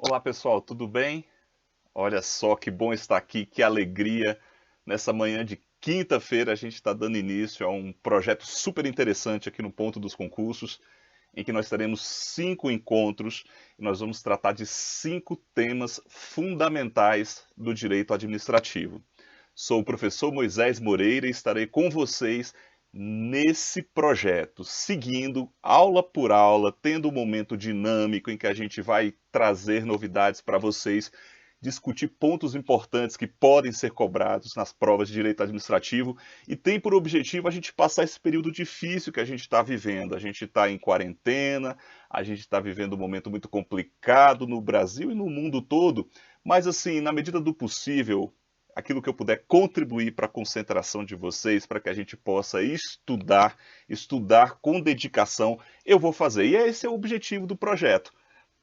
Olá pessoal, tudo bem? Olha só que bom estar aqui, que alegria. Nessa manhã de quinta-feira a gente está dando início a um projeto super interessante aqui no Ponto dos Concursos, em que nós teremos 5 encontros e nós vamos tratar de 5 temas fundamentais do direito administrativo. Sou o professor Moisés Moreira e estarei com vocês nesse projeto, seguindo aula por aula, tendo um momento dinâmico em que a gente vai trazer novidades para vocês, discutir pontos importantes que podem ser cobrados nas provas de direito administrativo e tem por objetivo a gente passar esse período difícil que a gente está vivendo. A gente está em quarentena, a gente está vivendo um momento muito complicado no Brasil e no mundo todo, mas assim, na medida do possível, aquilo que eu puder contribuir para a concentração de vocês, para que a gente possa estudar com dedicação, eu vou fazer. E esse é o objetivo do projeto.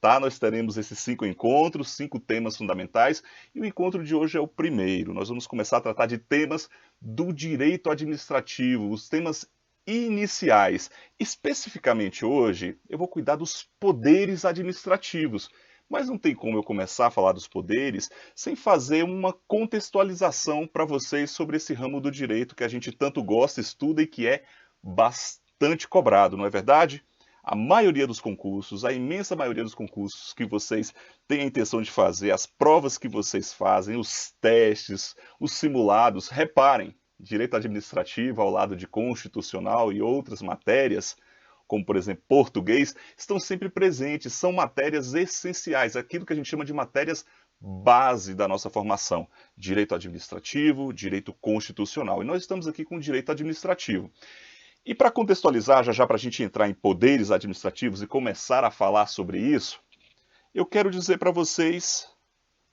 Tá? Nós teremos esses 5 encontros, 5 temas fundamentais, e o encontro de hoje é o primeiro. Nós vamos começar a tratar de temas do direito administrativo, os temas iniciais. Especificamente hoje, eu vou cuidar dos poderes administrativos. Mas não tem como eu começar a falar dos poderes sem fazer uma contextualização para vocês sobre esse ramo do direito que a gente tanto gosta, estuda e que é bastante cobrado, não é verdade? A maioria dos concursos, a imensa maioria dos concursos que vocês têm a intenção de fazer, as provas que vocês fazem, os testes, os simulados, reparem, direito administrativo ao lado de constitucional e outras matérias, como por exemplo português, estão sempre presentes, são matérias essenciais, aquilo que a gente chama de matérias base da nossa formação, direito administrativo, direito constitucional. E nós estamos aqui com direito administrativo. E para contextualizar, já para a gente entrar em poderes administrativos e começar a falar sobre isso, eu quero dizer para vocês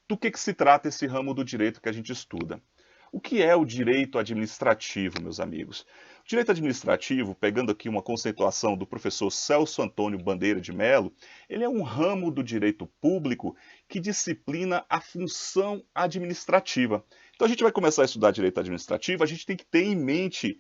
do que se trata esse ramo do direito que a gente estuda. O que é o direito administrativo, meus amigos? O direito administrativo, pegando aqui uma conceituação do professor Celso Antônio Bandeira de Mello, ele é um ramo do direito público que disciplina a função administrativa. Então a gente vai começar a estudar direito administrativo, a gente tem que ter em mente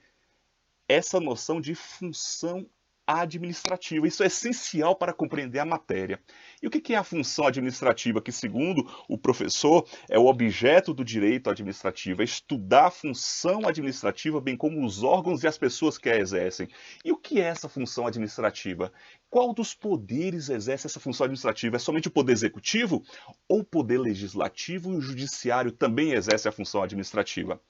essa noção de função administrativa. Isso é essencial para compreender a matéria. E o que é a função administrativa? Que, segundo o professor, é o objeto do direito administrativo, é estudar a função administrativa, bem como os órgãos e as pessoas que a exercem. E o que é essa função administrativa? Qual dos poderes exerce essa função administrativa? É somente o poder executivo? Ou o poder legislativo e o judiciário também exercem a função administrativa?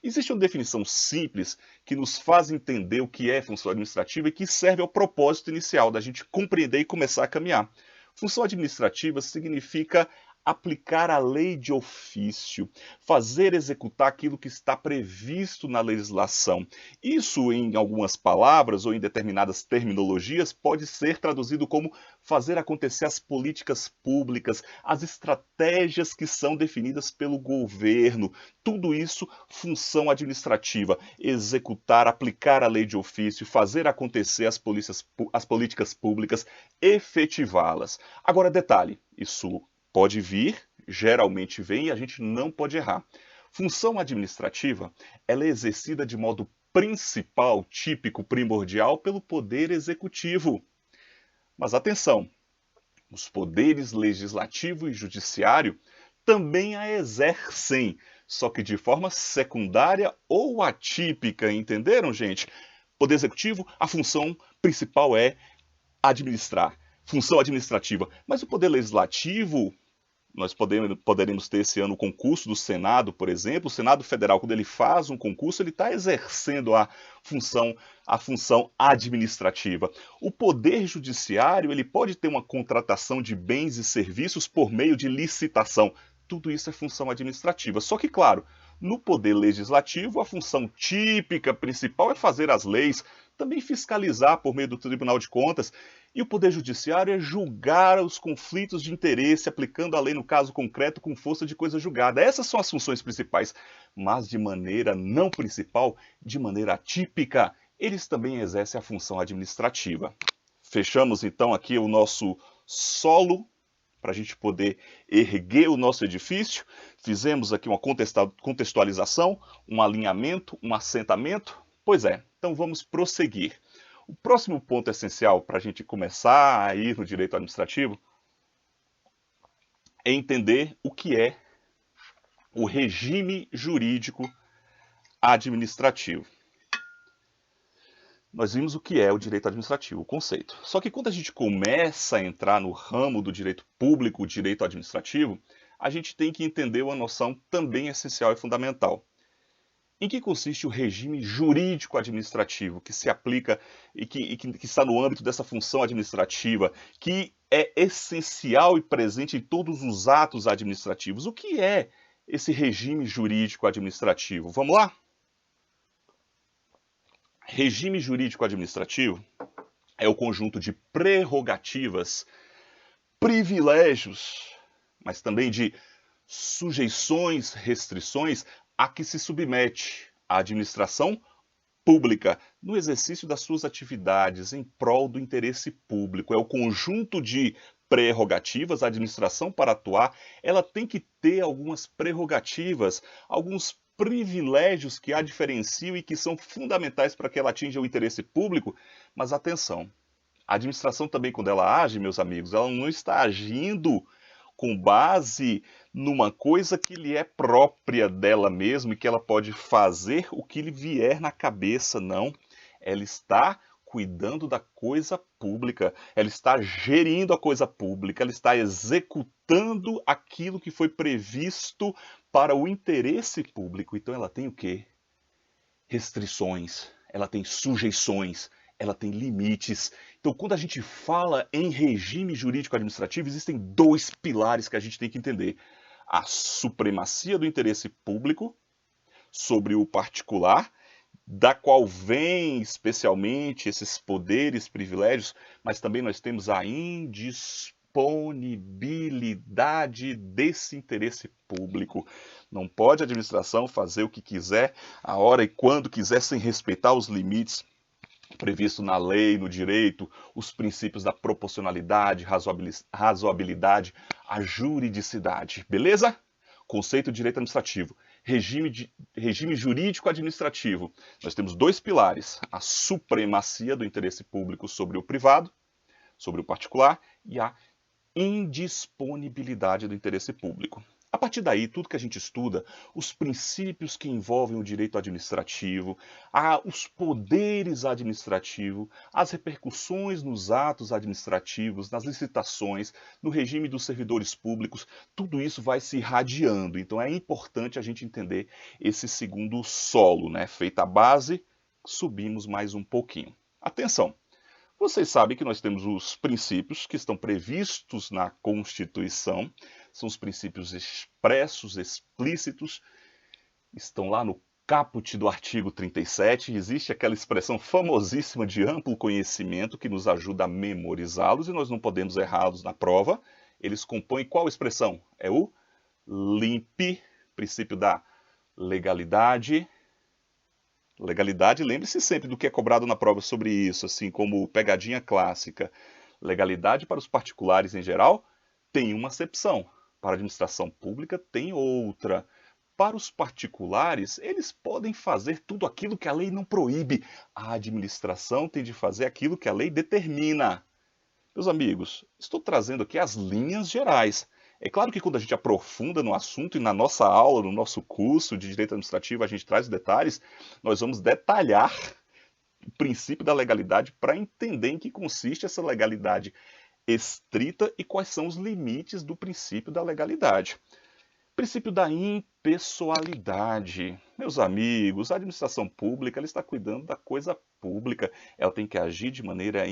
Existe uma definição simples que nos faz entender o que é função administrativa e que serve ao propósito inicial da gente compreender e começar a caminhar. Função administrativa significa aplicar a lei de ofício, fazer executar aquilo que está previsto na legislação. Isso, em algumas palavras ou em determinadas terminologias, pode ser traduzido como fazer acontecer as políticas públicas, as estratégias que são definidas pelo governo. Tudo isso, função administrativa, executar, aplicar a lei de ofício, fazer acontecer as políticas públicas, efetivá-las. Agora, detalhe, isso pode vir, geralmente vem e a gente não pode errar. Função administrativa, ela é exercida de modo principal, típico, primordial pelo poder executivo. Mas atenção, os poderes legislativo e judiciário também a exercem, só que de forma secundária ou atípica, entenderam, gente? Poder executivo, a função principal é administrar, função administrativa. Mas o poder legislativo, nós poderemos ter esse ano o concurso do Senado, por exemplo. O Senado Federal, quando ele faz um concurso, ele está exercendo a função administrativa. O Poder Judiciário, ele pode ter uma contratação de bens e serviços por meio de licitação. Tudo isso é função administrativa. Só que, claro, no Poder Legislativo, a função típica principal é fazer as leis, também fiscalizar por meio do Tribunal de Contas, e o Poder Judiciário é julgar os conflitos de interesse, aplicando a lei no caso concreto com força de coisa julgada. Essas são as funções principais, mas de maneira não principal, de maneira atípica, eles também exercem a função administrativa. Fechamos então aqui o nosso solo para a gente poder erguer o nosso edifício. Fizemos aqui uma contextualização, um alinhamento, um assentamento. Pois é, então vamos prosseguir. O próximo ponto essencial para a gente começar a ir no direito administrativo é entender o que é o regime jurídico administrativo. Nós vimos o que é o direito administrativo, o conceito. Só que quando a gente começa a entrar no ramo do direito público, o direito administrativo, a gente tem que entender uma noção também essencial e fundamental. Em que consiste o regime jurídico administrativo que se aplica e que está no âmbito dessa função administrativa, que é essencial e presente em todos os atos administrativos? O que é esse regime jurídico administrativo? Vamos lá? Regime jurídico administrativo é o conjunto de prerrogativas, privilégios, mas também de sujeições, restrições a que se submete a administração pública no exercício das suas atividades em prol do interesse público. É o conjunto de prerrogativas. A administração, para atuar, ela tem que ter algumas prerrogativas, alguns privilégios que a diferenciam e que são fundamentais para que ela atinja o interesse público. Mas atenção, a administração também, quando ela age, meus amigos, ela não está agindo com base numa coisa que lhe é própria dela mesma e que ela pode fazer o que lhe vier na cabeça, não. Ela está cuidando da coisa pública, ela está gerindo a coisa pública, ela está executando aquilo que foi previsto para o interesse público. Então ela tem o quê? Restrições, ela tem sujeições, ela tem limites. Então, quando a gente fala em regime jurídico administrativo, existem dois pilares que a gente tem que entender: a supremacia do interesse público sobre o particular, da qual vem especialmente esses poderes, privilégios, mas também nós temos a indisponibilidade desse interesse público. Não pode a administração fazer o que quiser, a hora e quando quiser, sem respeitar os limites previsto na lei, no direito, os princípios da proporcionalidade, razoabilidade, a juridicidade. Beleza? Conceito de direito administrativo. Regime jurídico administrativo. Nós temos dois pilares: a supremacia do interesse público sobre o privado, sobre o particular, e a indisponibilidade do interesse público. A partir daí, tudo que a gente estuda, os princípios que envolvem o direito administrativo, os poderes administrativos, as repercussões nos atos administrativos, nas licitações, no regime dos servidores públicos, tudo isso vai se irradiando. Então é importante a gente entender esse segundo solo, né? Feita a base, subimos mais um pouquinho. Atenção! Vocês sabem que nós temos os princípios que estão previstos na Constituição, são os princípios expressos, explícitos, estão lá no caput do artigo 37, existe aquela expressão famosíssima de amplo conhecimento que nos ajuda a memorizá-los e nós não podemos errá-los na prova. Eles compõem qual expressão? É o LIMP, princípio da legalidade. Legalidade, lembre-se sempre do que é cobrado na prova sobre isso, assim como pegadinha clássica. Legalidade para os particulares em geral tem uma acepção, para a administração pública tem outra. Para os particulares, eles podem fazer tudo aquilo que a lei não proíbe. A administração tem de fazer aquilo que a lei determina. Meus amigos, estou trazendo aqui as linhas gerais. É claro que quando a gente aprofunda no assunto e na nossa aula, no nosso curso de Direito Administrativo, a gente traz os detalhes, nós vamos detalhar o princípio da legalidade para entender em que consiste essa legalidade estrita e quais são os limites do princípio da legalidade. Princípio da impessoalidade. Meus amigos, a administração pública ela está cuidando da coisa pública, ela tem que agir de maneira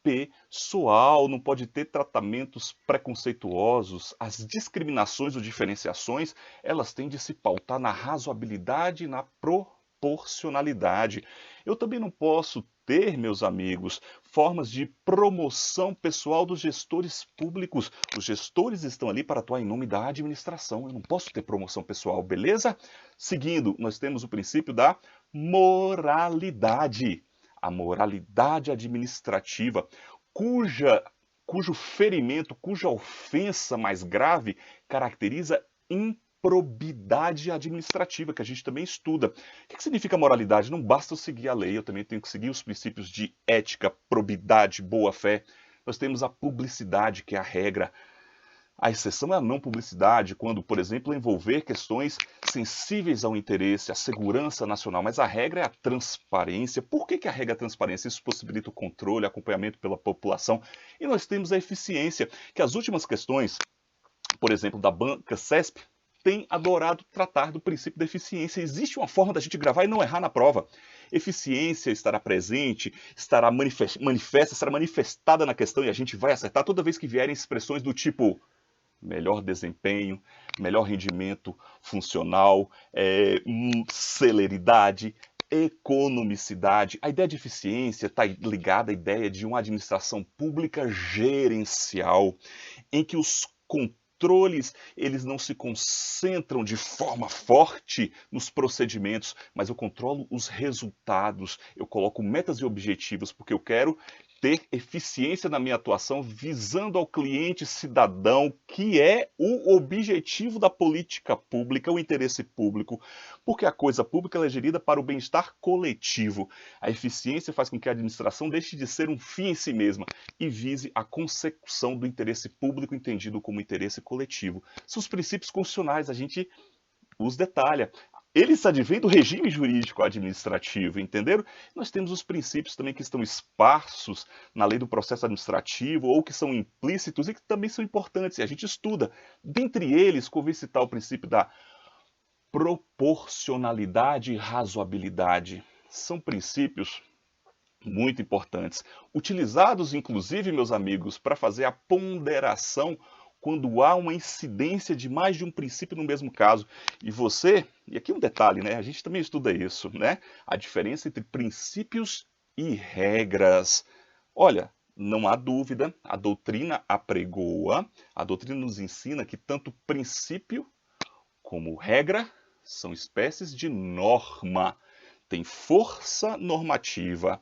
pessoal, não pode ter tratamentos preconceituosos. As discriminações ou diferenciações, elas têm de se pautar na razoabilidade e na proporcionalidade. Eu também não posso ter, meus amigos, formas de promoção pessoal dos gestores públicos. Os gestores estão ali para atuar em nome da administração. Eu não posso ter promoção pessoal, beleza? Seguindo, nós temos o princípio da moralidade. A moralidade administrativa, cujo ferimento, cuja ofensa mais grave caracteriza improbidade administrativa, que a gente também estuda. O que significa moralidade? Não basta eu seguir a lei, eu também tenho que seguir os princípios de ética, probidade, boa-fé. Nós temos a publicidade, que é a regra. A exceção é a não publicidade, quando, por exemplo, envolver questões sensíveis ao interesse, à segurança nacional, mas a regra é a transparência. Por que a regra é a transparência? Isso possibilita o controle, acompanhamento pela população. E nós temos a eficiência, que as últimas questões, por exemplo, da banca CESP, tem adorado tratar do princípio da eficiência. Existe uma forma da gente gravar e não errar na prova. Eficiência estará presente, estará manifesta, será manifestada na questão e a gente vai acertar toda vez que vierem expressões do tipo melhor desempenho, melhor rendimento funcional, celeridade, economicidade. A ideia de eficiência está ligada à ideia de uma administração pública gerencial, em que os controles, eles não se concentram de forma forte nos procedimentos, mas eu controlo os resultados, eu coloco metas e objetivos, porque eu quero ter eficiência na minha atuação visando ao cliente cidadão, que é o objetivo da política pública, o interesse público, porque a coisa pública é gerida para o bem-estar coletivo. A eficiência faz com que a administração deixe de ser um fim em si mesma e vise a consecução do interesse público entendido como interesse coletivo. São os princípios constitucionais, a gente os detalha. Eles advêm do regime jurídico administrativo, entenderam? Nós temos os princípios também que estão esparsos na lei do processo administrativo ou que são implícitos e que também são importantes e a gente estuda. Dentre eles, convém citar o princípio da proporcionalidade e razoabilidade. São princípios muito importantes, utilizados inclusive, meus amigos, para fazer a ponderação quando há uma incidência de mais de um princípio no mesmo caso. E aqui um detalhe, né? A gente também estuda isso, né? A diferença entre princípios e regras. Olha, não há dúvida, a doutrina apregoa, a doutrina nos ensina que tanto princípio como regra são espécies de norma, tem força normativa.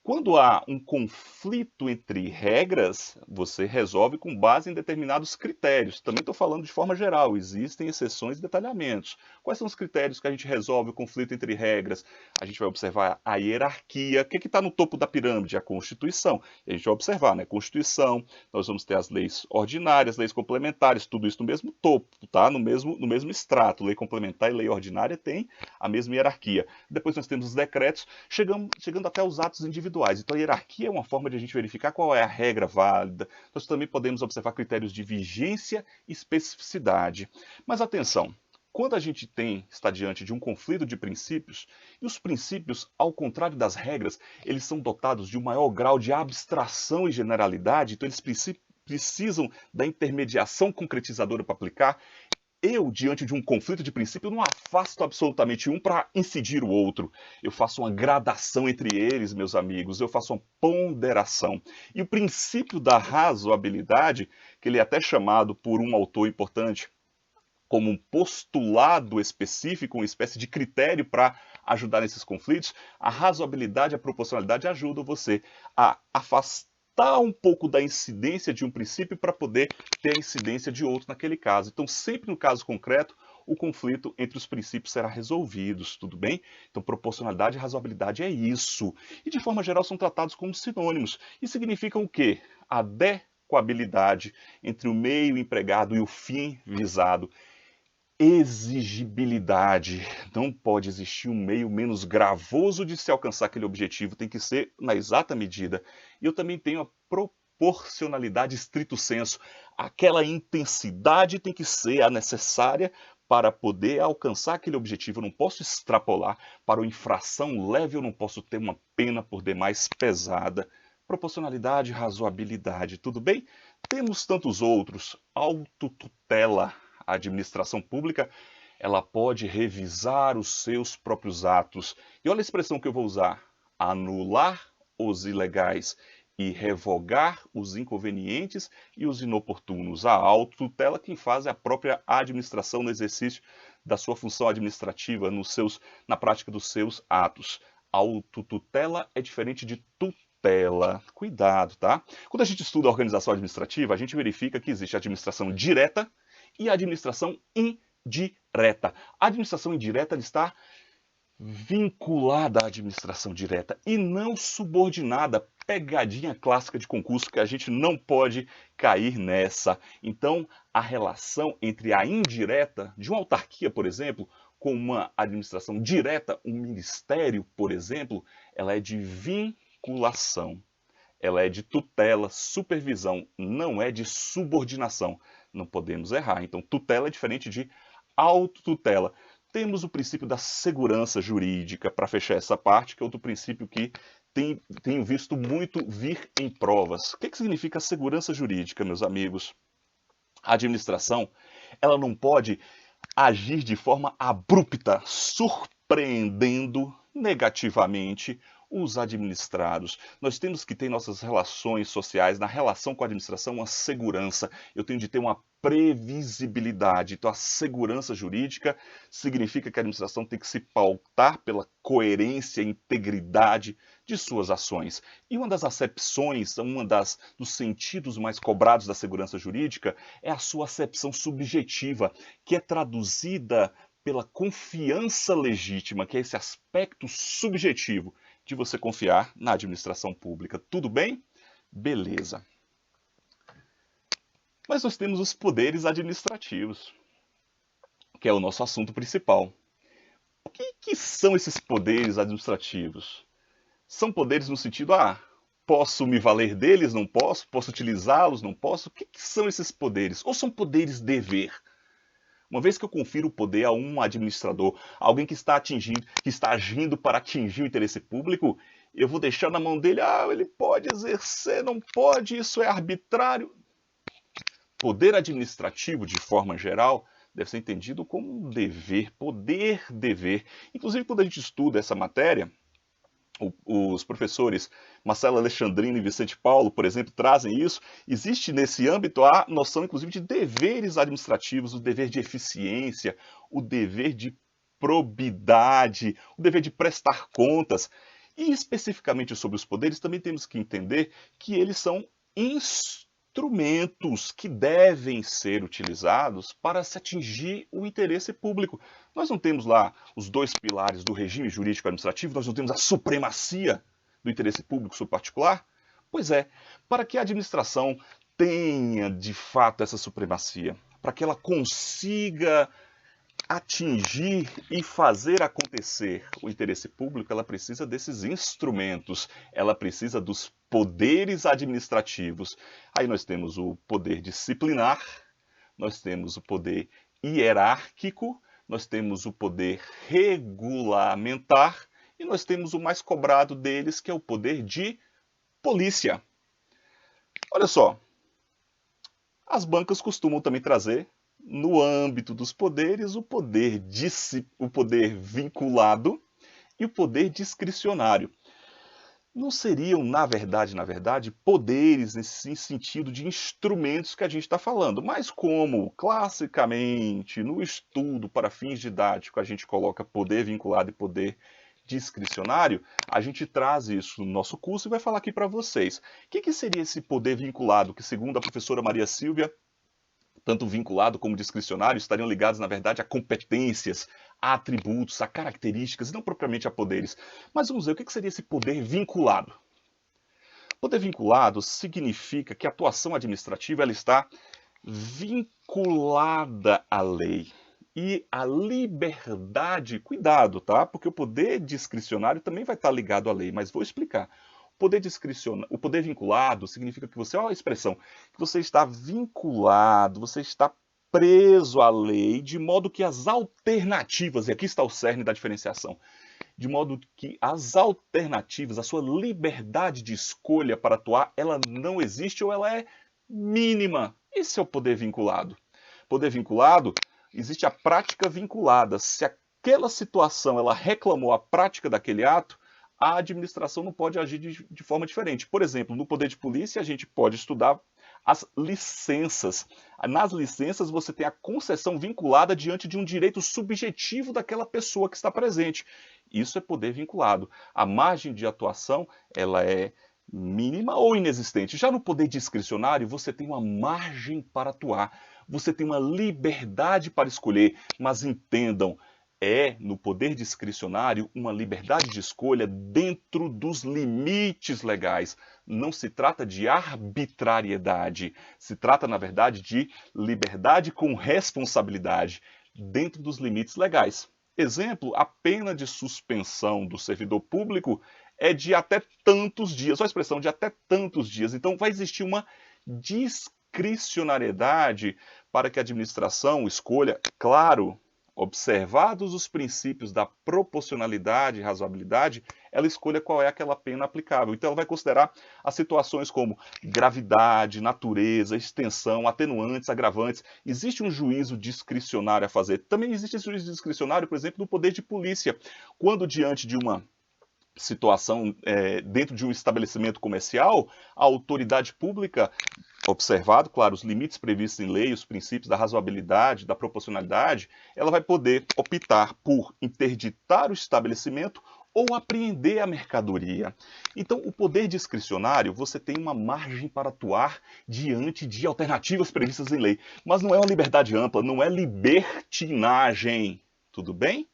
Quando há um conflito entre regras, você resolve com base em determinados critérios. Também estou falando de forma geral, existem exceções e detalhamentos. Quais são os critérios que a gente resolve o conflito entre regras? A gente vai observar a hierarquia. O que está no topo da pirâmide? A Constituição. E a gente vai observar, né? Constituição, nós vamos ter as leis ordinárias, leis complementares, tudo isso no mesmo topo, tá? No mesmo extrato. Lei complementar e lei ordinária têm a mesma hierarquia. Depois nós temos os decretos, chegando até os atos individuais. Então a hierarquia é uma forma de a gente verificar qual é a regra válida. Nós também podemos observar critérios de vigência e especificidade. Mas atenção, quando a gente está diante de um conflito de princípios, e os princípios, ao contrário das regras, eles são dotados de um maior grau de abstração e generalidade, então eles precisam da intermediação concretizadora para aplicar. Eu, diante de um conflito de princípio, não afasto absolutamente um para incidir o outro. Eu faço uma gradação entre eles, meus amigos. Eu faço uma ponderação. E o princípio da razoabilidade, que ele é até chamado por um autor importante como um postulado específico, uma espécie de critério para ajudar nesses conflitos, a razoabilidade e a proporcionalidade ajudam você a afastar um pouco da incidência de um princípio para poder ter a incidência de outro naquele caso. Então, sempre no caso concreto, o conflito entre os princípios será resolvido, tudo bem? Então, proporcionalidade e razoabilidade é isso. E, de forma geral, são tratados como sinônimos. E significam o quê? Adequabilidade entre o meio empregado e o fim visado. Exigibilidade. Não pode existir um meio menos gravoso de se alcançar aquele objetivo, tem que ser na exata medida. E eu também tenho a proporcionalidade stricto sensu. Aquela intensidade tem que ser a necessária para poder alcançar aquele objetivo. Eu não posso extrapolar. Para uma infração leve, eu não posso ter uma pena por demais pesada. Proporcionalidade, razoabilidade, tudo bem? Temos tantos outros. Autotutela. A administração pública, ela pode revisar os seus próprios atos. E olha a expressão que eu vou usar: anular os ilegais e revogar os inconvenientes e os inoportunos. A autotutela quem faz é a própria administração no exercício da sua função administrativa, na prática dos seus atos. Autotutela é diferente de tutela. Cuidado, tá? Quando a gente estuda a organização administrativa, a gente verifica que existe a administração direta e a administração indireta. A administração indireta está vinculada à administração direta e não subordinada, pegadinha clássica de concurso que a gente não pode cair nessa. Então, a relação entre a indireta de uma autarquia, por exemplo, com uma administração direta, um ministério, por exemplo, ela é de vinculação. Ela é de tutela, supervisão, não é de subordinação. Não podemos errar. Então, tutela é diferente de autotutela. Temos o princípio da segurança jurídica, para fechar essa parte, que é outro princípio que tenho visto muito vir em provas. O que significa segurança jurídica, meus amigos? A administração, ela não pode agir de forma abrupta, surpreendendo negativamente os administrados. Nós temos que ter em nossas relações sociais, na relação com a administração, uma segurança. Eu tenho de ter uma previsibilidade. Então, a segurança jurídica significa que a administração tem que se pautar pela coerência e integridade de suas ações. E uma das acepções, dos sentidos mais cobrados da segurança jurídica é a sua acepção subjetiva, que é traduzida pela confiança legítima, que é esse aspecto subjetivo de você confiar na administração pública. Tudo bem? Beleza. Mas nós temos os poderes administrativos, que é o nosso assunto principal. O que são esses poderes administrativos? São poderes no sentido, posso me valer deles, não posso? Posso utilizá-los, não posso? O que são esses poderes? Ou são poderes dever? Uma vez que eu confiro o poder a um administrador, alguém que está agindo para atingir o interesse público, eu vou deixar na mão dele, ele pode exercer, não pode, isso é arbitrário. Poder administrativo, de forma geral, deve ser entendido como um dever, poder-dever. Inclusive, quando a gente estuda essa matéria, os professores Marcelo Alexandrino e Vicente Paulo, por exemplo, trazem isso. Existe nesse âmbito a noção, inclusive, de deveres administrativos, o dever de eficiência, o dever de probidade, o dever de prestar contas. E especificamente sobre os poderes, também temos que entender que eles são instrumentos que devem ser utilizados para se atingir o interesse público. Nós não temos lá os dois pilares do regime jurídico administrativo, nós não temos a supremacia do interesse público sobre o particular? Pois é, para que a administração tenha de fato essa supremacia, para que ela consiga atingir e fazer acontecer o interesse público, ela precisa desses instrumentos, ela precisa dos poderes administrativos. Aí nós temos o poder disciplinar, nós temos o poder hierárquico, nós temos o poder regulamentar e nós temos o mais cobrado deles, que é o poder de polícia. Olha só, as bancas costumam também trazer, no âmbito dos poderes, o poder vinculado e o poder discricionário. Não seriam, na verdade, poderes nesse sentido de instrumentos que a gente está falando, mas como, classicamente, no estudo para fins didáticos, a gente coloca poder vinculado e poder discricionário, a gente traz isso no nosso curso e vai falar aqui para vocês. O que seria esse poder vinculado, que segundo a professora Maria Silvia, tanto vinculado como discricionário, estariam ligados, na verdade, a competências, a atributos, a características, e não propriamente a poderes. Mas vamos ver, o que seria esse poder vinculado? Poder vinculado significa que a atuação administrativa ela está vinculada à lei. E a liberdade, cuidado, tá? Porque o poder discricionário também vai estar ligado à lei, mas vou explicar. O poder vinculado significa que você, olha a expressão, que você está vinculado, você está preso à lei, de modo que as alternativas, e aqui está o cerne da diferenciação, de modo que as alternativas, a sua liberdade de escolha para atuar, ela não existe ou ela é mínima. Esse é o poder vinculado. Poder vinculado, existe a prática vinculada. Se aquela situação ela reclamou a prática daquele ato, a administração não pode agir de forma diferente. Por exemplo, no poder de polícia, a gente pode estudar as licenças. Nas licenças, você tem a concessão vinculada diante de um direito subjetivo daquela pessoa que está presente. Isso é poder vinculado. A margem de atuação ela é mínima ou inexistente. Já no poder discricionário, você tem uma margem para atuar. Você tem uma liberdade para escolher. Mas entendam, é, no poder discricionário, uma liberdade de escolha dentro dos limites legais. Não se trata de arbitrariedade, se trata, na verdade, de liberdade com responsabilidade, dentro dos limites legais. Exemplo, a pena de suspensão do servidor público é de até tantos dias, ou a expressão de até tantos dias. Então, vai existir uma discricionariedade para que a administração escolha, claro, observados os princípios da proporcionalidade e razoabilidade, ela escolha qual é aquela pena aplicável. Então, ela vai considerar as situações como gravidade, natureza, extensão, atenuantes, agravantes. Existe um juízo discricionário a fazer. Também existe esse juízo discricionário, por exemplo, no poder de polícia. Quando, diante de uma situação dentro de um estabelecimento comercial, a autoridade pública, observado, claro, os limites previstos em lei, os princípios da razoabilidade, da proporcionalidade, ela vai poder optar por interditar o estabelecimento ou apreender a mercadoria. Então, o poder discricionário, você tem uma margem para atuar diante de alternativas previstas em lei, mas não é uma liberdade ampla, não é libertinagem, tudo bem?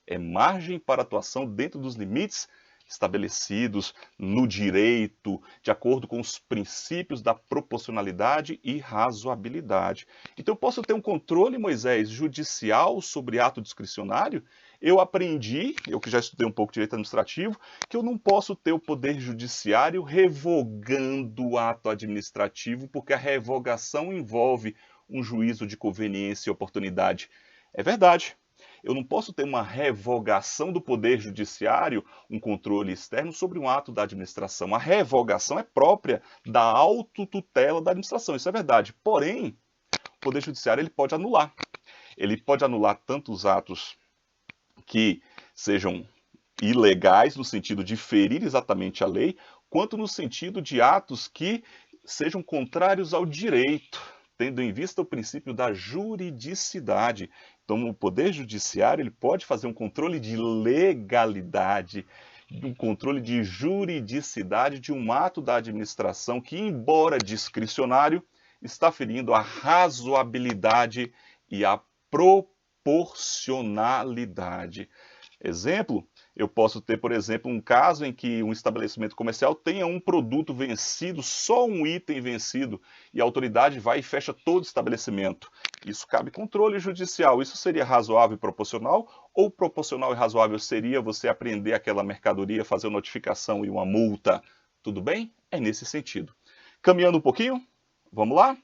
É margem para atuação dentro dos limites estabelecidos no direito, de acordo com os princípios da proporcionalidade e razoabilidade. Então, eu posso ter um controle, Moisés, judicial sobre ato discricionário? Eu aprendi, eu que já estudei um pouco de direito administrativo, que eu não posso ter o poder judiciário revogando o ato administrativo, porque a revogação envolve um juízo de conveniência e oportunidade. É verdade. Eu não posso ter uma revogação do poder judiciário, um controle externo sobre um ato da administração. A revogação é própria da autotutela da administração, isso é verdade. Porém, o poder judiciário ele pode anular. Ele pode anular tanto os atos que sejam ilegais, no sentido de ferir exatamente a lei, quanto no sentido de atos que sejam contrários ao direito, tendo em vista o princípio da juridicidade. Então, o Poder Judiciário ele pode fazer um controle de legalidade, um controle de juridicidade de um ato da administração que, embora discricionário, está ferindo a razoabilidade e a proporcionalidade. Exemplo, eu posso ter, por exemplo, um caso em que um estabelecimento comercial tenha um produto vencido, só um item vencido, e a autoridade vai e fecha todo o estabelecimento. Isso cabe controle judicial. Isso seria razoável e proporcional? Ou proporcional e razoável seria você apreender aquela mercadoria, fazer uma notificação e uma multa? Tudo bem? É nesse sentido. Caminhando um pouquinho, vamos lá?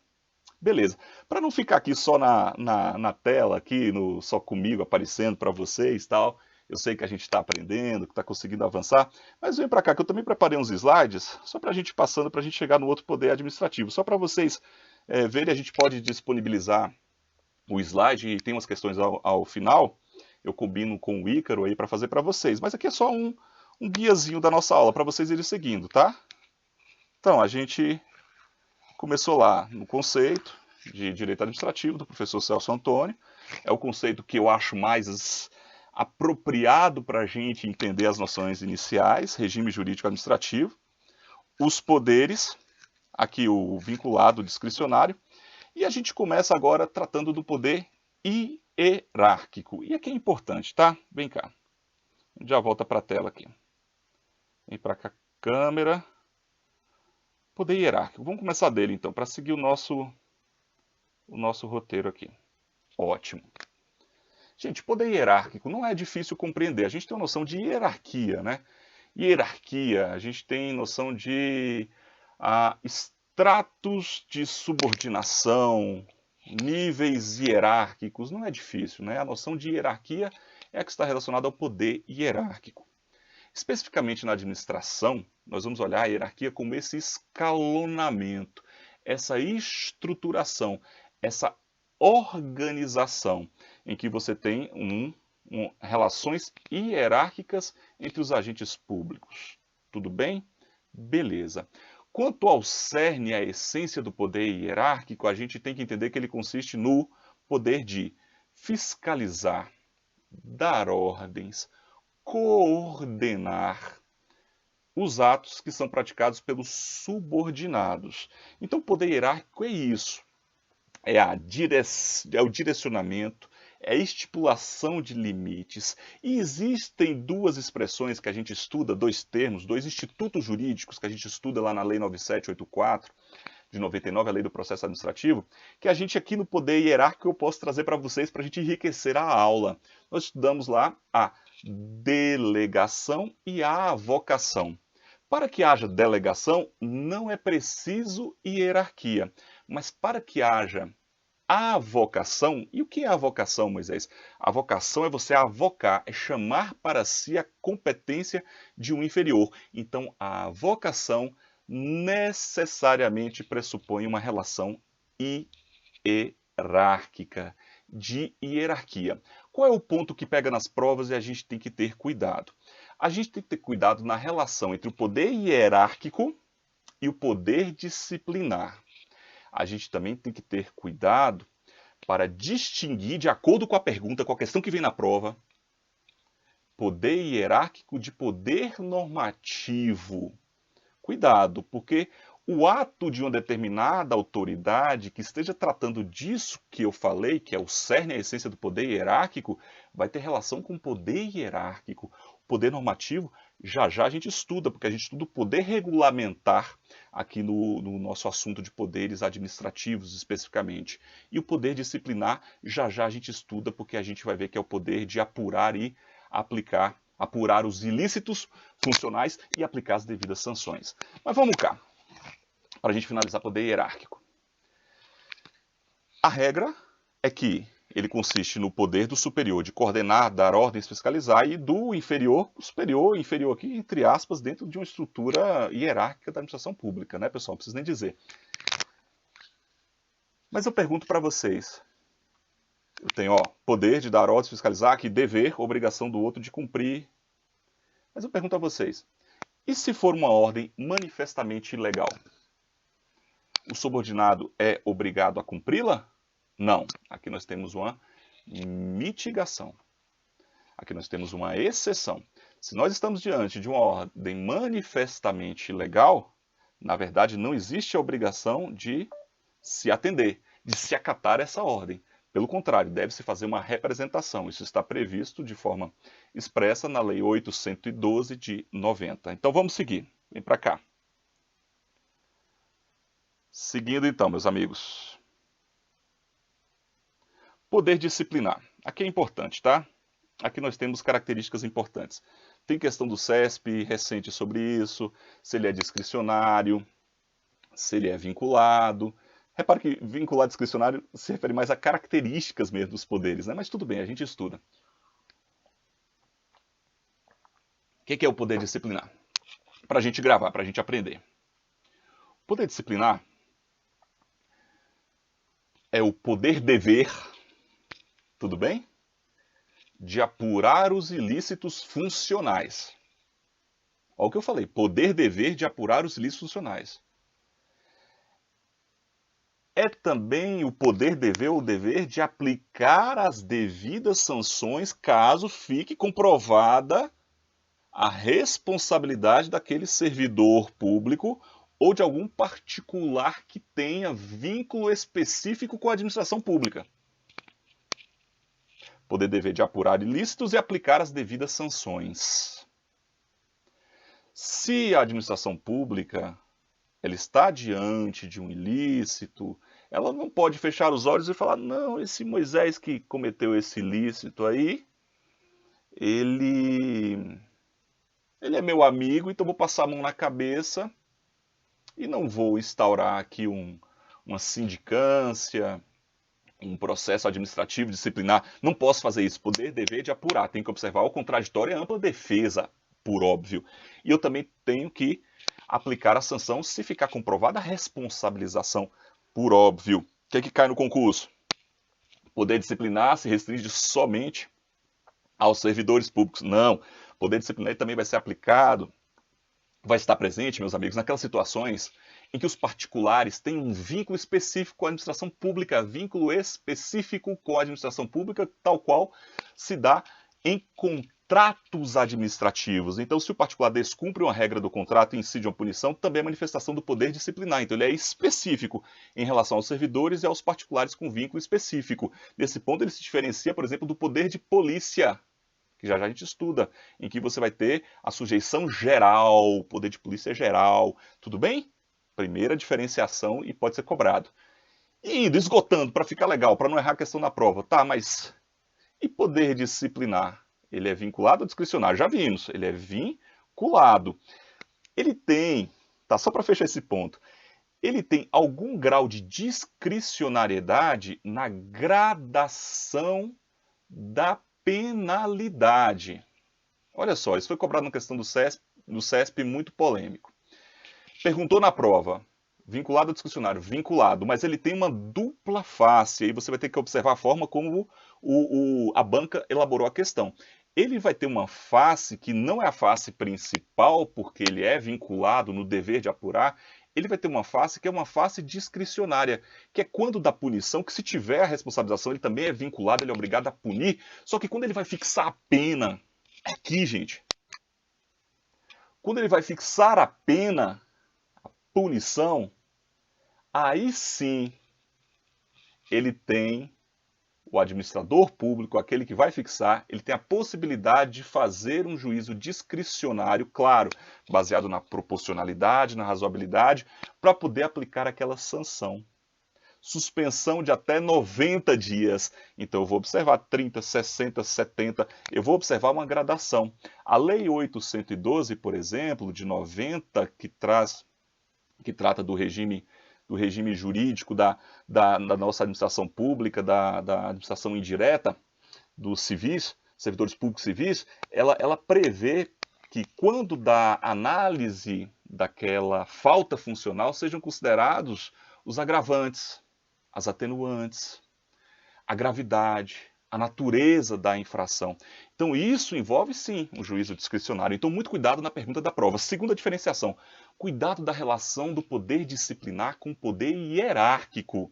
Beleza. Para não ficar aqui só na tela, aqui só comigo aparecendo para vocês e tal, eu sei que a gente está aprendendo, que está conseguindo avançar, mas vem para cá que eu também preparei uns slides, só para a gente passando, para a gente chegar no outro poder administrativo. Só para vocês verem, a gente pode disponibilizar o slide e tem umas questões ao final, eu combino com o Ícaro aí para fazer para vocês. Mas aqui é só um guiazinho da nossa aula, para vocês irem seguindo, tá? Então, a gente começou lá no conceito de direito administrativo do professor Celso Antônio. É o conceito que eu acho mais apropriado para a gente entender as noções iniciais, regime jurídico administrativo, os poderes, aqui o vinculado, o discricionário, e a gente começa agora tratando do poder hierárquico. E aqui é importante, tá? Vem cá. A gente já volta para a tela aqui. Vem para cá, câmera. Poder hierárquico. Vamos começar dele, então, para seguir o nosso roteiro aqui. Ótimo. Gente, poder hierárquico não é difícil compreender. A gente tem uma noção de hierarquia, né? Hierarquia, a gente tem noção de estratos de subordinação, níveis hierárquicos. Não é difícil, né? A noção de hierarquia é a que está relacionada ao poder hierárquico. Especificamente na administração, nós vamos olhar a hierarquia como esse escalonamento, essa estruturação, essa organização em que você tem relações hierárquicas entre os agentes públicos. Tudo bem? Beleza. Quanto ao cerne, a essência do poder hierárquico, a gente tem que entender que ele consiste no poder de fiscalizar, dar ordens, coordenar os atos que são praticados pelos subordinados. Então, o poder hierárquico é isso. É o direcionamento, é estipulação de limites. E existem duas expressões que a gente estuda, dois termos, dois institutos jurídicos que a gente estuda lá na Lei 9784, de 99, a Lei do Processo Administrativo, que a gente aqui no Poder Hierárquico eu posso trazer para vocês para a gente enriquecer a aula. Nós estudamos lá a delegação e a avocação. Para que haja delegação, não é preciso hierarquia, mas para que haja avocação, e o que é avocação, Moisés? A avocação é você avocar, é chamar para si a competência de um inferior. Então, a avocação necessariamente pressupõe uma relação hierárquica, de hierarquia. Qual é o ponto que pega nas provas e a gente tem que ter cuidado? A gente tem que ter cuidado na relação entre o poder hierárquico e o poder disciplinar. A gente também tem que ter cuidado para distinguir, de acordo com a pergunta, com a questão que vem na prova, poder hierárquico de poder normativo. Cuidado, porque o ato de uma determinada autoridade que esteja tratando disso que eu falei, que é o cerne, a essência do poder hierárquico, vai ter relação com o poder hierárquico. O poder normativo, já já a gente estuda, porque a gente estuda o poder regulamentar aqui no nosso assunto de poderes administrativos especificamente. E o poder disciplinar, já já a gente estuda, porque a gente vai ver que é o poder de apurar e aplicar, apurar os ilícitos funcionais e aplicar as devidas sanções. Mas vamos cá, para a gente finalizar poder hierárquico. A regra é que ele consiste no poder do superior de coordenar, dar ordens, fiscalizar, e do inferior, o superior, inferior aqui, entre aspas, dentro de uma estrutura hierárquica da administração pública, né, pessoal? Não preciso nem dizer. Mas eu pergunto para vocês, eu tenho, poder de dar ordens, fiscalizar, aqui dever, obrigação do outro de cumprir. Mas eu pergunto a vocês, e se for uma ordem manifestamente ilegal? O subordinado é obrigado a cumpri-la? Não. Aqui nós temos uma mitigação. Aqui nós temos uma exceção. Se nós estamos diante de uma ordem manifestamente ilegal, na verdade não existe a obrigação de se atender, de se acatar essa ordem. Pelo contrário, deve-se fazer uma representação. Isso está previsto de forma expressa na Lei 812 de 90. Então vamos seguir. Vem para cá. Seguindo então, meus amigos. Poder disciplinar. Aqui é importante, tá? Aqui nós temos características importantes. Tem questão do CESP recente sobre isso, se ele é discricionário, se ele é vinculado. Repare que vinculado discricionário se refere mais a características mesmo dos poderes, né? Mas tudo bem, a gente estuda. O que é o poder disciplinar? Para a gente gravar, para a gente aprender. O poder disciplinar é o poder-dever, tudo bem? De apurar os ilícitos funcionais. Olha o que eu falei, poder-dever de apurar os ilícitos funcionais. É também o poder-dever ou dever de aplicar as devidas sanções caso fique comprovada a responsabilidade daquele servidor público ou de algum particular que tenha vínculo específico com a administração pública. Poder-dever de apurar ilícitos e aplicar as devidas sanções. Se a administração pública ela está diante de um ilícito, ela não pode fechar os olhos e falar, não, esse Moisés que cometeu esse ilícito aí, ele é meu amigo, então vou passar a mão na cabeça e não vou instaurar aqui uma sindicância, um processo administrativo disciplinar. Não posso fazer isso. Poder, dever de apurar. Tem que observar o contraditório e a ampla defesa, por óbvio. E eu também tenho que aplicar a sanção se ficar comprovada a responsabilização, por óbvio. O que é que cai no concurso? Poder disciplinar se restringe somente aos servidores públicos. Não. Poder disciplinar também vai ser aplicado, vai estar presente, meus amigos, naquelas situações em que os particulares têm um vínculo específico com a administração pública, vínculo específico com a administração pública, tal qual se dá em contrato contratos administrativos. Então, se o particular descumpre uma regra do contrato e incide uma punição, também é manifestação do poder disciplinar. Então, ele é específico em relação aos servidores e aos particulares com vínculo específico. Nesse ponto, ele se diferencia, por exemplo, do poder de polícia, que já a gente estuda, em que você vai ter a sujeição geral, poder de polícia geral. Tudo bem? Primeira diferenciação e pode ser cobrado. E indo, esgotando, para ficar legal, para não errar a questão da prova. Tá, mas e poder disciplinar? Ele é vinculado ou discricionário? Já vimos, ele é vinculado. Ele tem, tá, só para fechar esse ponto, ele tem algum grau de discricionariedade na gradação da penalidade. Olha só, isso foi cobrado na questão do CESP muito polêmico. Perguntou na prova, vinculado ou discricionário? Vinculado, mas ele tem uma dupla face. Aí você vai ter que observar a forma como a banca elaborou a questão. Ele vai ter uma face que não é a face principal, porque ele é vinculado no dever de apurar. Ele vai ter uma face que é uma face discricionária, que é quando da punição, que se tiver a responsabilização, ele também é vinculado, ele é obrigado a punir. Só que quando ele vai fixar a pena, aqui, gente, quando ele vai fixar a pena, punição, aí sim ele tem, o administrador público, aquele que vai fixar, ele tem a possibilidade de fazer um juízo discricionário, claro, baseado na proporcionalidade, na razoabilidade, para poder aplicar aquela sanção. Suspensão de até 90 dias. Então eu vou observar 30, 60, 70, eu vou observar uma gradação. A Lei 812, por exemplo, de 90, que trata do regime jurídico da nossa administração pública, da administração indireta, dos civis, servidores públicos civis, ela prevê que quando da análise daquela falta funcional sejam considerados os agravantes, as atenuantes, a gravidade, a natureza da infração. Então isso envolve sim um juízo discricionário. Então muito cuidado na pergunta da prova. Segunda diferenciação, cuidado da relação do poder disciplinar com o poder hierárquico.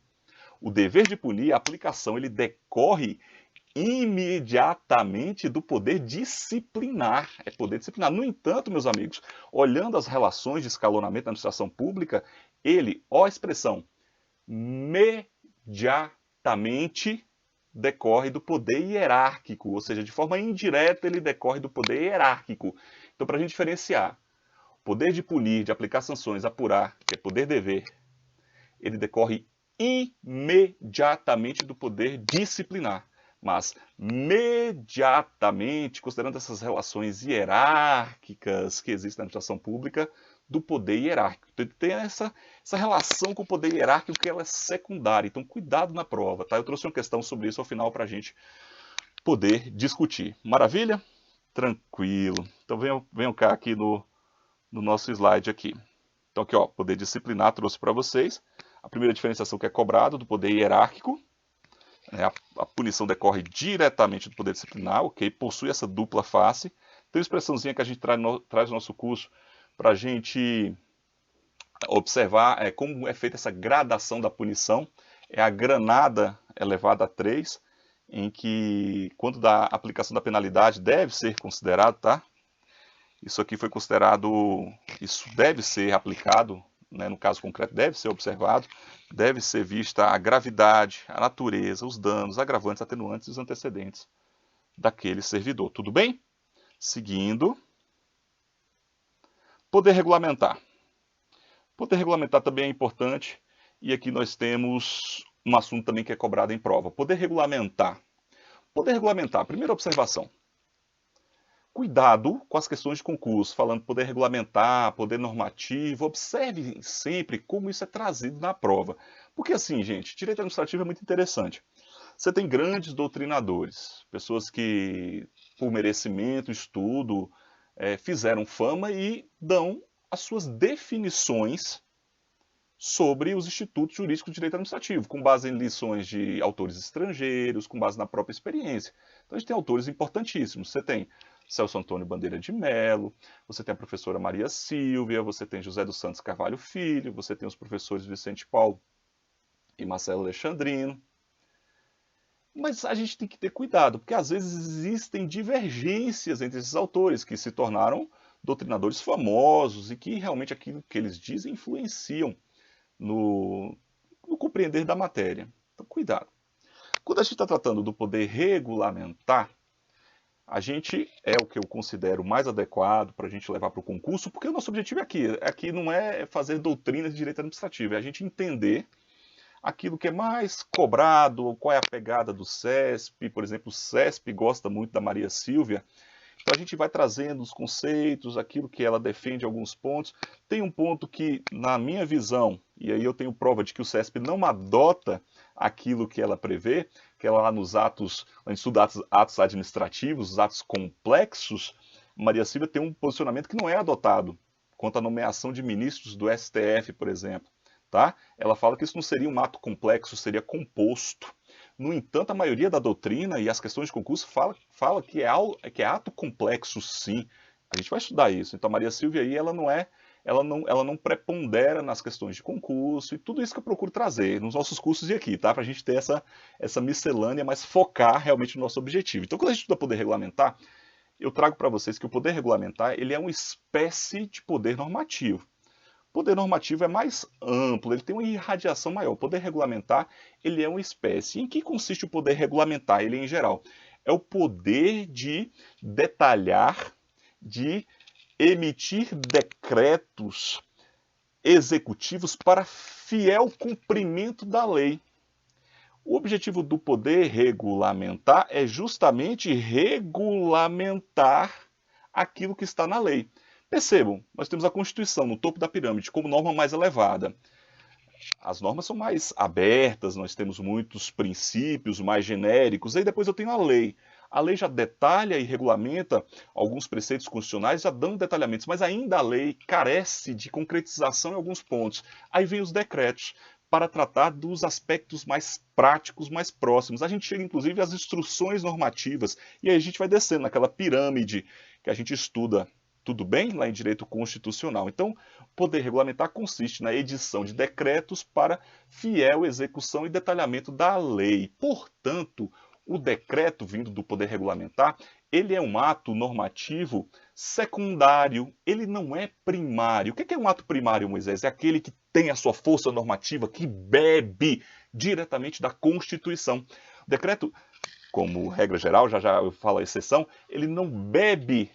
O dever de punir, a aplicação, ele decorre imediatamente do poder disciplinar. É poder disciplinar. No entanto, meus amigos, olhando as relações de escalonamento da administração pública, ele, ó a expressão, imediatamente decorre do poder hierárquico, ou seja, de forma indireta ele decorre do poder hierárquico. Então, para a gente diferenciar, o poder de punir, de aplicar sanções, apurar, que é poder-dever, ele decorre imediatamente do poder disciplinar. Mas, imediatamente, considerando essas relações hierárquicas que existem na administração pública, do poder hierárquico. Então, tem essa relação com o poder hierárquico que ela é secundária. Então, cuidado na prova, tá? Eu trouxe uma questão sobre isso ao final para a gente poder discutir. Maravilha? Tranquilo. Então, venham cá aqui no nosso slide aqui. Então, aqui, ó, poder disciplinar trouxe para vocês. A primeira diferenciação que é cobrado do poder hierárquico. A punição decorre diretamente do poder disciplinar, ok? Possui essa dupla face. Tem uma expressãozinha que a gente traz no nosso curso para a gente observar como é feita essa gradação da punição. É a granada elevada a 3, em que, quando da aplicação da penalidade, deve ser considerado, tá? Isso aqui foi considerado, isso deve ser aplicado, né, no caso concreto, deve ser observado, deve ser vista a gravidade, a natureza, os danos, agravantes, atenuantes e os antecedentes daquele servidor. Tudo bem? Seguindo. Poder regulamentar. Poder regulamentar também é importante, e aqui nós temos um assunto também que é cobrado em prova. Poder regulamentar. Poder regulamentar, primeira observação. Cuidado com as questões de concurso, falando poder regulamentar, poder normativo. Observe sempre como isso é trazido na prova. Porque assim, gente, direito administrativo é muito interessante. Você tem grandes doutrinadores, pessoas que, por merecimento, estudo, fizeram fama e dão as suas definições sobre os institutos jurídicos de direito administrativo, com base em lições de autores estrangeiros, com base na própria experiência. Então a gente tem autores importantíssimos. Você tem Celso Antônio Bandeira de Mello, você tem a professora Maria Silvia, você tem José dos Santos Carvalho Filho, você tem os professores Vicente Paulo e Marcelo Alexandrino. Mas a gente tem que ter cuidado, porque às vezes existem divergências entre esses autores que se tornaram doutrinadores famosos e que realmente aquilo que eles dizem influenciam no compreender da matéria. Então, cuidado. Quando a gente está tratando do poder regulamentar, a gente é o que eu considero mais adequado para a gente levar para o concurso, porque o nosso objetivo aqui não é fazer doutrina de direito administrativo, é a gente entender aquilo que é mais cobrado, qual é a pegada do CESP, por exemplo, o CESP gosta muito da Maria Silvia, então a gente vai trazendo os conceitos, aquilo que ela defende, alguns pontos. Tem um ponto que, na minha visão, e aí eu tenho prova de que o CESP não adota aquilo que ela prevê, que ela lá nos atos, a gente estuda atos administrativos, os atos complexos, Maria Silvia tem um posicionamento que não é adotado, quanto à nomeação de ministros do STF, por exemplo. Tá? Ela fala que isso não seria um ato complexo, seria composto. No entanto, a maioria da doutrina e as questões de concurso fala que é ato complexo, sim. A gente vai estudar isso. Então, a Maria Silvia aí, ela não prepondera nas questões de concurso e tudo isso que eu procuro trazer nos nossos cursos e aqui, tá? Para a gente ter essa miscelânea, mas focar realmente no nosso objetivo. Então, quando a gente estuda poder regulamentar, eu trago para vocês que o poder regulamentar ele é uma espécie de poder normativo. O poder normativo é mais amplo, ele tem uma irradiação maior. O poder regulamentar, ele é uma espécie. Em que consiste o poder regulamentar? Ele, em geral, é o poder de detalhar, de emitir decretos executivos para fiel cumprimento da lei. O objetivo do poder regulamentar é justamente regulamentar aquilo que está na lei. Percebam, nós temos a Constituição no topo da pirâmide como norma mais elevada. As normas são mais abertas, nós temos muitos princípios mais genéricos, aí depois eu tenho a lei. A lei já detalha e regulamenta alguns preceitos constitucionais, já dão detalhamentos, mas ainda a lei carece de concretização em alguns pontos. Aí vem os decretos para tratar dos aspectos mais práticos, mais próximos. A gente chega inclusive às instruções normativas e aí a gente vai descendo naquela pirâmide que a gente estuda tudo bem lá em direito constitucional. Então, poder regulamentar consiste na edição de decretos para fiel execução e detalhamento da lei. Portanto, o decreto vindo do poder regulamentar, ele é um ato normativo secundário, ele não é primário. O que é um ato primário, Moisés? É aquele que tem a sua força normativa, que bebe diretamente da Constituição. O decreto, como regra geral, já eu falo a exceção, ele não bebe,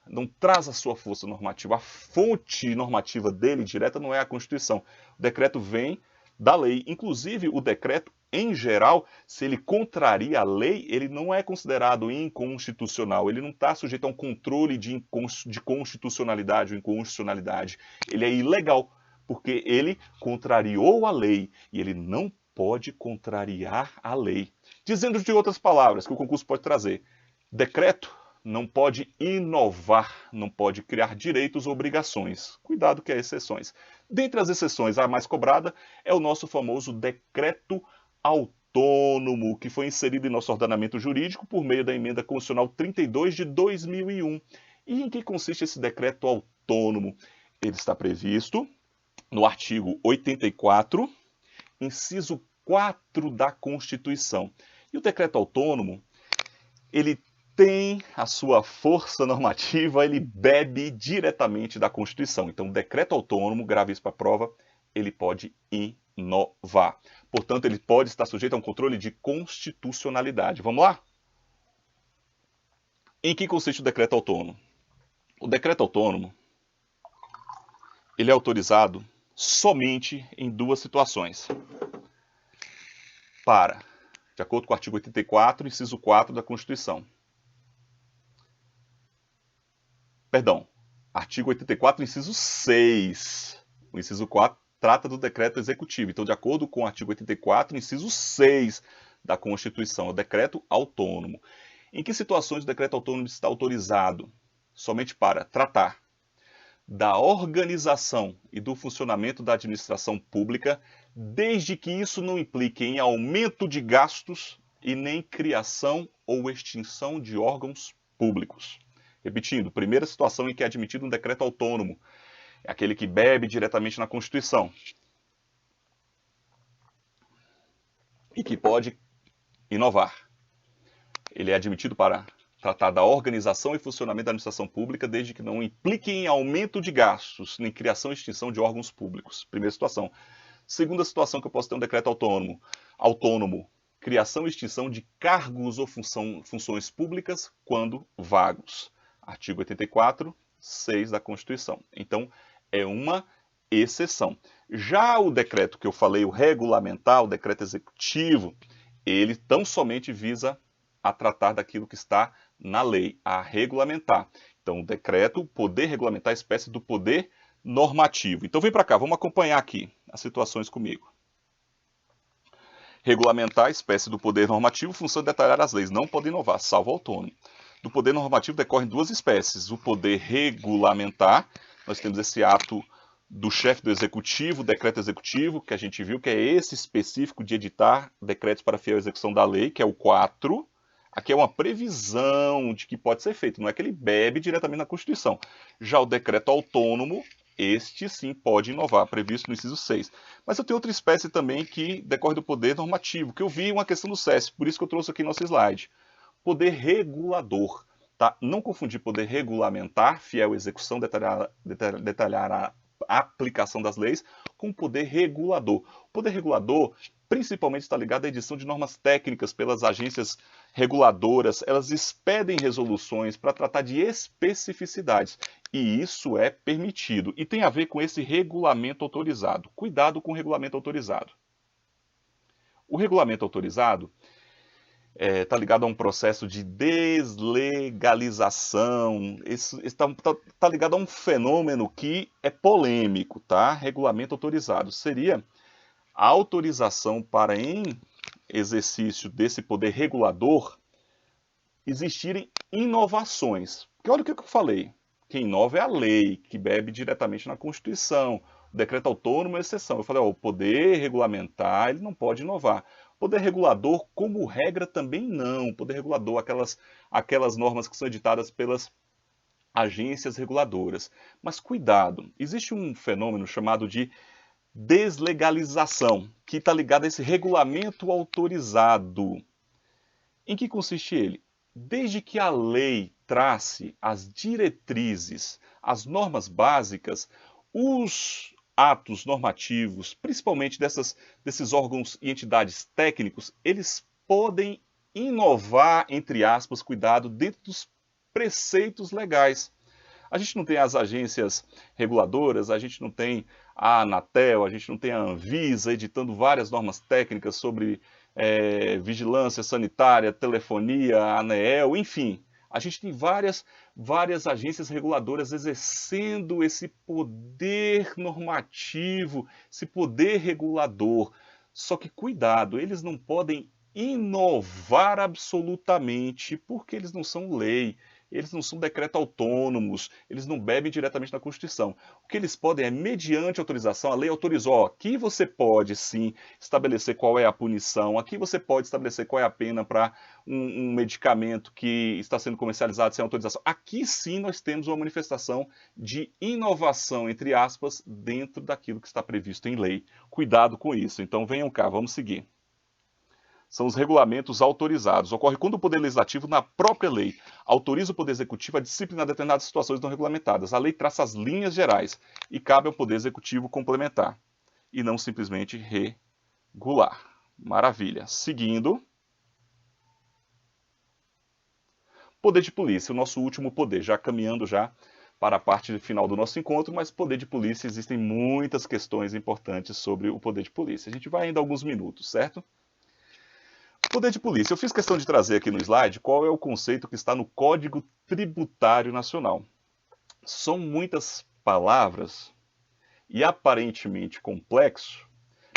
não traz a sua força normativa. A fonte normativa dele direta não é a Constituição. O decreto vem da lei. Inclusive, o decreto, em geral, se ele contraria a lei, ele não é considerado inconstitucional. Ele não está sujeito a um controle de constitucionalidade ou inconstitucionalidade. Ele é ilegal, porque ele contrariou a lei e ele não pode contrariar a lei. Dizendo de outras palavras que o concurso pode trazer, decreto não pode inovar, não pode criar direitos ou obrigações. Cuidado que há exceções. Dentre as exceções, a mais cobrada é o nosso famoso decreto autônomo, que foi inserido em nosso ordenamento jurídico por meio da emenda constitucional 32 de 2001. E em que consiste esse decreto autônomo? Ele está previsto no artigo 84, inciso 4 da Constituição. E o decreto autônomo, ele tem a sua força normativa, ele bebe diretamente da Constituição. Então, o decreto autônomo, grave isso para a prova, ele pode inovar. Portanto, ele pode estar sujeito a um controle de constitucionalidade. Vamos lá? Em que consiste o decreto autônomo? O decreto autônomo, ele é autorizado somente em duas situações. De acordo com o artigo 84, inciso 4 da Constituição. Perdão, artigo 84, inciso 6. O inciso 4 trata do decreto executivo. Então, de acordo com o artigo 84, inciso 6 da Constituição, é o decreto autônomo. Em que situações o decreto autônomo está autorizado? Somente para tratar da organização e do funcionamento da administração pública, desde que isso não implique em aumento de gastos e nem criação ou extinção de órgãos públicos. Repetindo, primeira situação em que é admitido um decreto autônomo, é aquele que bebe diretamente na Constituição e que pode inovar. Ele é admitido para tratar da organização e funcionamento da administração pública, desde que não implique em aumento de gastos, nem criação e extinção de órgãos públicos. Primeira situação. Segunda situação que eu posso ter um decreto autônomo, criação e extinção de cargos ou funções públicas quando vagos. Artigo 84, 6 da Constituição. Então, é uma exceção. Já o decreto que eu falei, o regulamentar, o decreto executivo, ele tão somente visa a tratar daquilo que está na lei, a regulamentar. Então, o decreto, o poder regulamentar, é espécie do poder normativo. Então, vem para cá, vamos acompanhar aqui as situações comigo. Regulamentar, espécie do poder normativo, função de detalhar as leis, não pode inovar, salvo autônomo. Do poder normativo decorrem duas espécies, o poder regulamentar, nós temos esse ato do chefe do executivo, decreto executivo, que a gente viu que é esse específico de editar decretos para fiel execução da lei, que é o 4. Aqui é uma previsão de que pode ser feito, não é que ele bebe diretamente na Constituição. Já o decreto autônomo, este sim pode inovar, previsto no inciso 6. Mas eu tenho outra espécie também que decorre do poder normativo, que eu vi uma questão do SESP, por isso que eu trouxe aqui no nosso slide. Poder regulador. Tá? Não confundir poder regulamentar, fiel execução, detalhar a aplicação das leis, com o poder regulador. O poder regulador principalmente está ligado à edição de normas técnicas pelas agências reguladoras. Elas expedem resoluções para tratar de especificidades. E isso é permitido. E tem a ver com esse regulamento autorizado. Cuidado com o regulamento autorizado. O regulamento autorizado está ligado a um processo de deslegalização. Isso está ligado a um fenômeno que é polêmico, tá? Regulamento autorizado seria a autorização para, em exercício desse poder regulador, existirem inovações. Porque olha o que eu falei. Quem inova é a lei, que bebe diretamente na Constituição. O decreto autônomo é exceção. Eu falei, o poder regulamentar ele não pode inovar. Poder regulador, como regra, também não. Poder regulador, aquelas normas que são editadas pelas agências reguladoras. Mas cuidado, existe um fenômeno chamado de deslegalização, que está ligado a esse regulamento autorizado. Em que consiste ele? Desde que a lei trace as diretrizes, as normas básicas, os atos normativos, principalmente desses órgãos e entidades técnicos, eles podem inovar, entre aspas, cuidado, dentro dos preceitos legais. A gente não tem as agências reguladoras, a gente não tem a Anatel, a gente não tem a Anvisa editando várias normas técnicas sobre vigilância sanitária, telefonia, ANEEL, enfim. A gente tem várias agências reguladoras exercendo esse poder normativo, esse poder regulador. Só que cuidado, eles não podem inovar absolutamente, porque eles não são lei, eles não são decretos autônomos, eles não bebem diretamente na Constituição. O que eles podem é, mediante autorização, a lei autorizou, ó, aqui você pode sim estabelecer qual é a punição, aqui você pode estabelecer qual é a pena para um medicamento que está sendo comercializado sem autorização. Aqui sim nós temos uma manifestação de inovação, entre aspas, dentro daquilo que está previsto em lei. Cuidado com isso. Então venham cá, vamos seguir. São os regulamentos autorizados. Ocorre quando o Poder Legislativo, na própria lei, autoriza o Poder Executivo a disciplinar determinadas situações não regulamentadas. A lei traça as linhas gerais e cabe ao Poder Executivo complementar e não simplesmente regular. Maravilha. Seguindo. Poder de polícia, o nosso último poder, já caminhando já para a parte final do nosso encontro, mas poder de polícia, existem muitas questões importantes sobre o poder de polícia. A gente vai ainda alguns minutos, certo? Poder de polícia. Eu fiz questão de trazer aqui no slide qual é o conceito que está no Código Tributário Nacional. São muitas palavras e aparentemente complexo,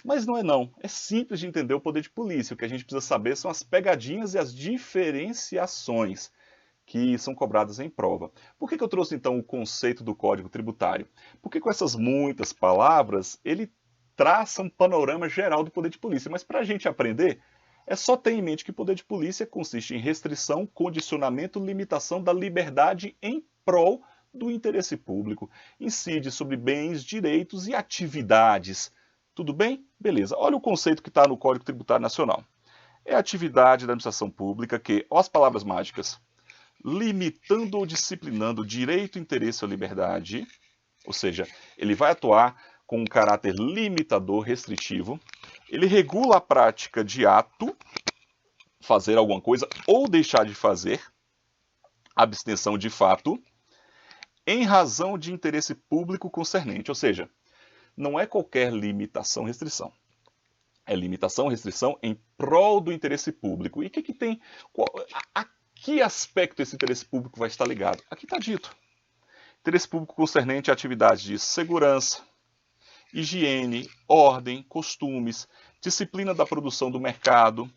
mas não é não. É simples de entender o poder de polícia. O que a gente precisa saber são as pegadinhas e as diferenciações que são cobradas em prova. Por que eu trouxe então o conceito do Código Tributário? Porque com essas muitas palavras, ele traça um panorama geral do poder de polícia. Mas para a gente aprender, é só ter em mente que o poder de polícia consiste em restrição, condicionamento, limitação da liberdade em prol do interesse público. Incide sobre bens, direitos e atividades. Tudo bem? Beleza. Olha o conceito que está no Código Tributário Nacional. é a atividade da administração pública que, ó as palavras mágicas, limitando ou disciplinando direito, interesse ou liberdade, ou seja, ele vai atuar com um caráter limitador, restritivo, ele regula a prática de ato, fazer alguma coisa ou deixar de fazer, abstenção de fato, em razão de interesse público concernente, ou seja, não é qualquer limitação, restrição. É limitação, restrição em prol do interesse público. E o que tem? A que aspecto esse interesse público vai estar ligado? Aqui está dito. Interesse público concernente a atividades de segurança, higiene, ordem, costumes, disciplina da produção do mercado,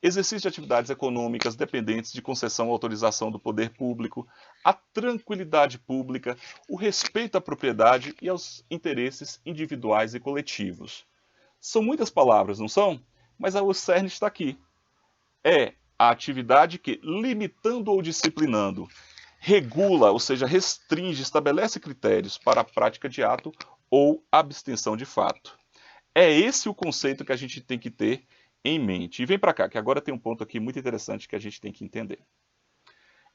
exercício de atividades econômicas dependentes de concessão ou autorização do poder público, a tranquilidade pública, o respeito à propriedade e aos interesses individuais e coletivos. São muitas palavras, não são? Mas o cerne está aqui. É a atividade que, limitando ou disciplinando, regula, ou seja, restringe, estabelece critérios para a prática de ato ou abstenção de fato. É esse o conceito que a gente tem que ter em mente. E vem para cá, que agora tem um ponto aqui muito interessante que a gente tem que entender.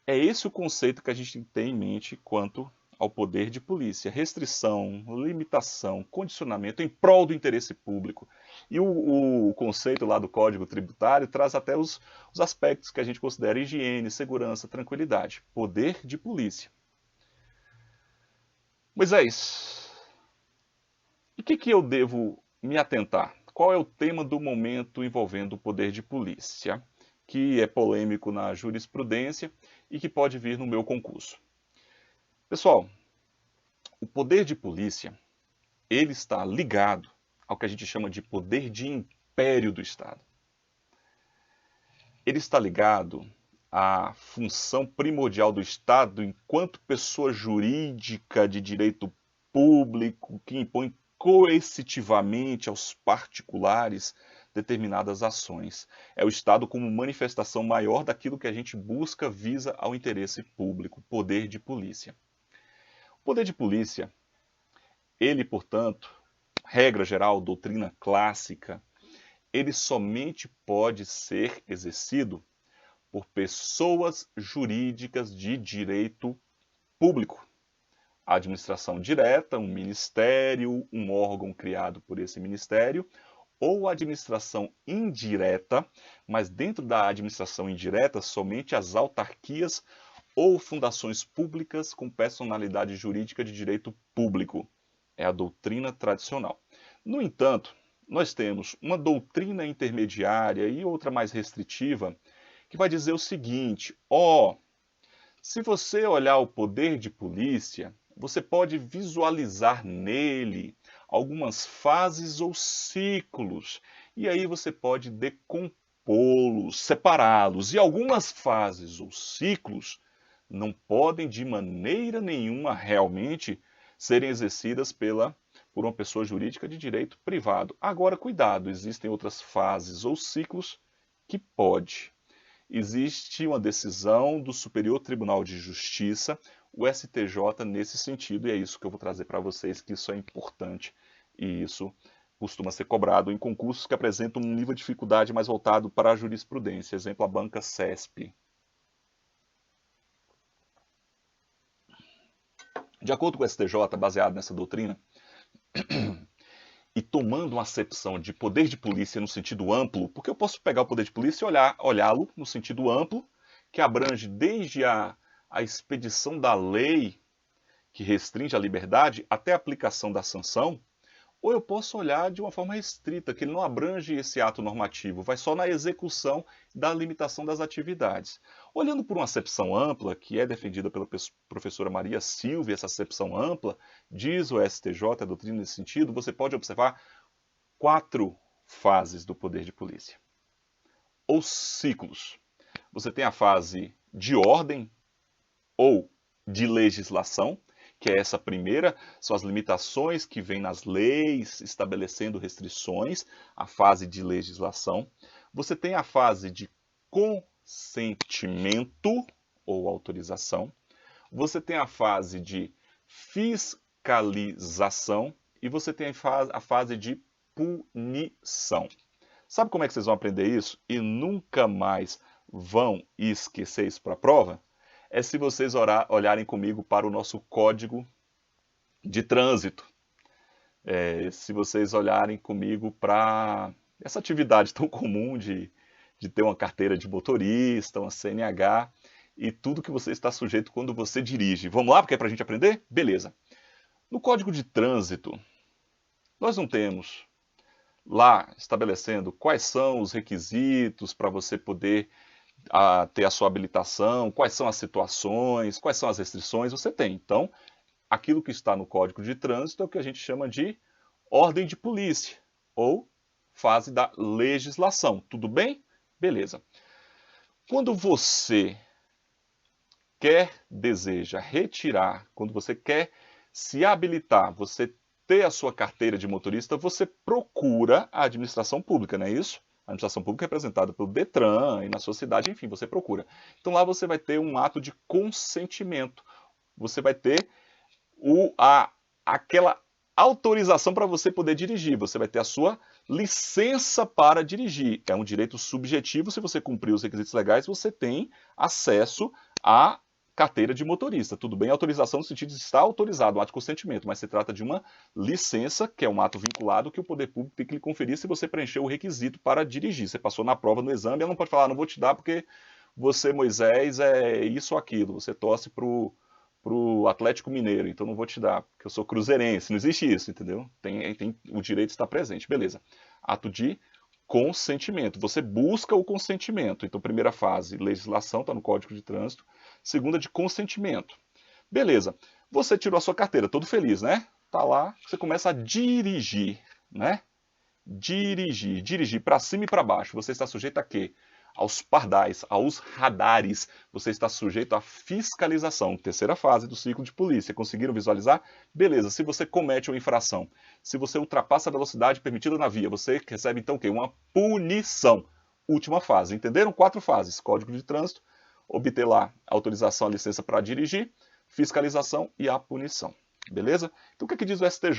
É esse o conceito que a gente tem em mente quanto ao poder de polícia. Restrição, limitação, condicionamento em prol do interesse público. E o conceito lá do Código Tributário traz até os aspectos que a gente considera higiene, segurança, tranquilidade. Poder de polícia. Moisés, e o que eu devo me atentar? Qual é o tema do momento envolvendo o poder de polícia, que é polêmico na jurisprudência e que pode vir no meu concurso? Pessoal, o poder de polícia, ele está ligado ao que a gente chama de poder de império do Estado. Ele está ligado à função primordial do Estado enquanto pessoa jurídica de direito público que impõe coercitivamente aos particulares determinadas ações. É o Estado como manifestação maior daquilo que a gente busca visa ao interesse público, poder de polícia. O poder de polícia, ele, portanto, regra geral, doutrina clássica, ele somente pode ser exercido por pessoas jurídicas de direito público. A administração direta, um ministério, um órgão criado por esse ministério, ou a administração indireta, mas dentro da administração indireta, somente as autarquias ou fundações públicas com personalidade jurídica de direito público. É a doutrina tradicional. No entanto, nós temos uma doutrina intermediária e outra mais restritiva que vai dizer o seguinte: se você olhar o poder de polícia, você pode visualizar nele algumas fases ou ciclos, e aí você pode decompô-los, separá-los, e algumas fases ou ciclos não podem de maneira nenhuma realmente serem exercidas por uma pessoa jurídica de direito privado. Agora, cuidado, existem outras fases ou ciclos que pode. Existe uma decisão do Superior Tribunal de Justiça, o STJ, nesse sentido, e é isso que eu vou trazer para vocês, que isso é importante, e isso costuma ser cobrado em concursos que apresentam um nível de dificuldade mais voltado para a jurisprudência, exemplo, a banca CESP. De acordo com o STJ, baseado nessa doutrina, e tomando uma acepção de poder de polícia no sentido amplo, porque eu posso pegar o poder de polícia e olhá-lo no sentido amplo, que abrange desde a expedição da lei que restringe a liberdade até a aplicação da sanção, ou eu posso olhar de uma forma restrita, que ele não abrange esse ato normativo, vai só na execução da limitação das atividades. Olhando por uma acepção ampla, que é defendida pela professora Maria Silvia, essa acepção ampla, diz o STJ, a doutrina nesse sentido, você pode observar 4 fases do poder de polícia, ou ciclos. Você tem a fase de ordem ou de legislação, que é essa primeira, são as limitações que vêm nas leis estabelecendo restrições, a fase de legislação. Você tem a fase de consentimento ou autorização. Você tem a fase de fiscalização e você tem a fase de punição. Sabe como é que vocês vão aprender isso e nunca mais vão esquecer isso para a prova? É se vocês olharem comigo para o nosso código de trânsito. Se vocês olharem comigo para essa atividade tão comum de ter uma carteira de motorista, uma CNH e tudo que você está sujeito quando você dirige. Vamos lá, porque é para a gente aprender? Beleza. No Código de Trânsito, nós não temos lá estabelecendo quais são os requisitos para você poder ter a sua habilitação, quais são as situações, quais são as restrições, você tem. Então, aquilo que está no Código de Trânsito é o que a gente chama de ordem de polícia, ou fase da legislação. Tudo bem? Beleza. Quando você deseja retirar, quando você quer se habilitar, você ter a sua carteira de motorista, você procura a administração pública, não é isso? A administração pública é representada pelo Detran e na sua cidade, enfim, você procura. Então lá você vai ter um ato de consentimento. Você vai ter aquela autorização para você poder dirigir. Você vai ter a sua licença para dirigir. É um direito subjetivo. Se você cumprir os requisitos legais, você tem acesso à carteira de motorista. Tudo bem? Autorização no sentido de estar autorizado, um ato de consentimento, mas se trata de uma licença, que é um ato vinculado, que o poder público tem que lhe conferir se você preencheu o requisito para dirigir. Você passou na prova, no exame, ela não pode falar, não vou te dar porque você, Moisés, é isso ou aquilo. Você torce pro Atlético Mineiro, então não vou te dar, porque eu sou cruzeirense. Não existe isso, entendeu? O direito está presente. Beleza. Ato de consentimento. Você busca o consentimento. Então, primeira fase, legislação, está no Código de Trânsito. Segunda, de consentimento. Beleza. Você tirou a sua carteira, todo feliz, né? Tá lá, você começa a dirigir, né? Dirigir para cima e para baixo. Você está sujeito a quê? Aos pardais, aos radares. Você está sujeito à fiscalização. Terceira fase do ciclo de polícia. Conseguiram visualizar? Beleza. Se você comete uma infração, se você ultrapassa a velocidade permitida na via, você recebe então o quê? Uma punição. Última fase. Entenderam? 4 fases. Código de Trânsito, obter lá a autorização, a licença para dirigir, fiscalização e a punição. Beleza? Então o que diz o STJ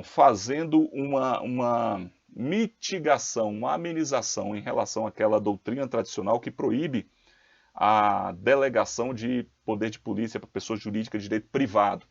fazendo uma mitigação, uma amenização em relação àquela doutrina tradicional que proíbe a delegação de poder de polícia para pessoa jurídica de direito privado.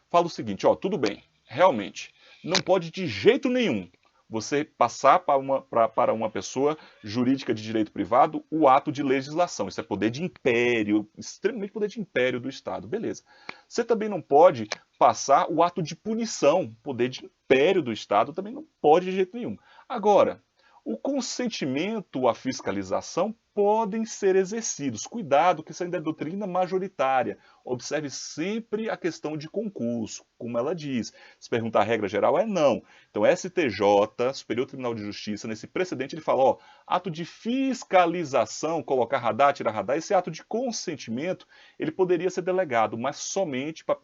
Fala o seguinte, tudo bem, realmente, não pode de jeito nenhum você passar para uma pessoa jurídica de direito privado o ato de legislação. Isso é poder de império, extremamente poder de império do Estado. Beleza. Você também não pode passar o ato de punição, poder de império do Estado também não pode de jeito nenhum. Agora, o consentimento à fiscalização podem ser exercidos. Cuidado, que isso ainda é doutrina majoritária. Observe sempre a questão de concurso, como ela diz. Se perguntar a regra geral, é não. Então, STJ, Superior Tribunal de Justiça, nesse precedente, ele fala, ato de fiscalização, colocar radar, tirar radar, esse ato de consentimento, ele poderia ser delegado, mas somente para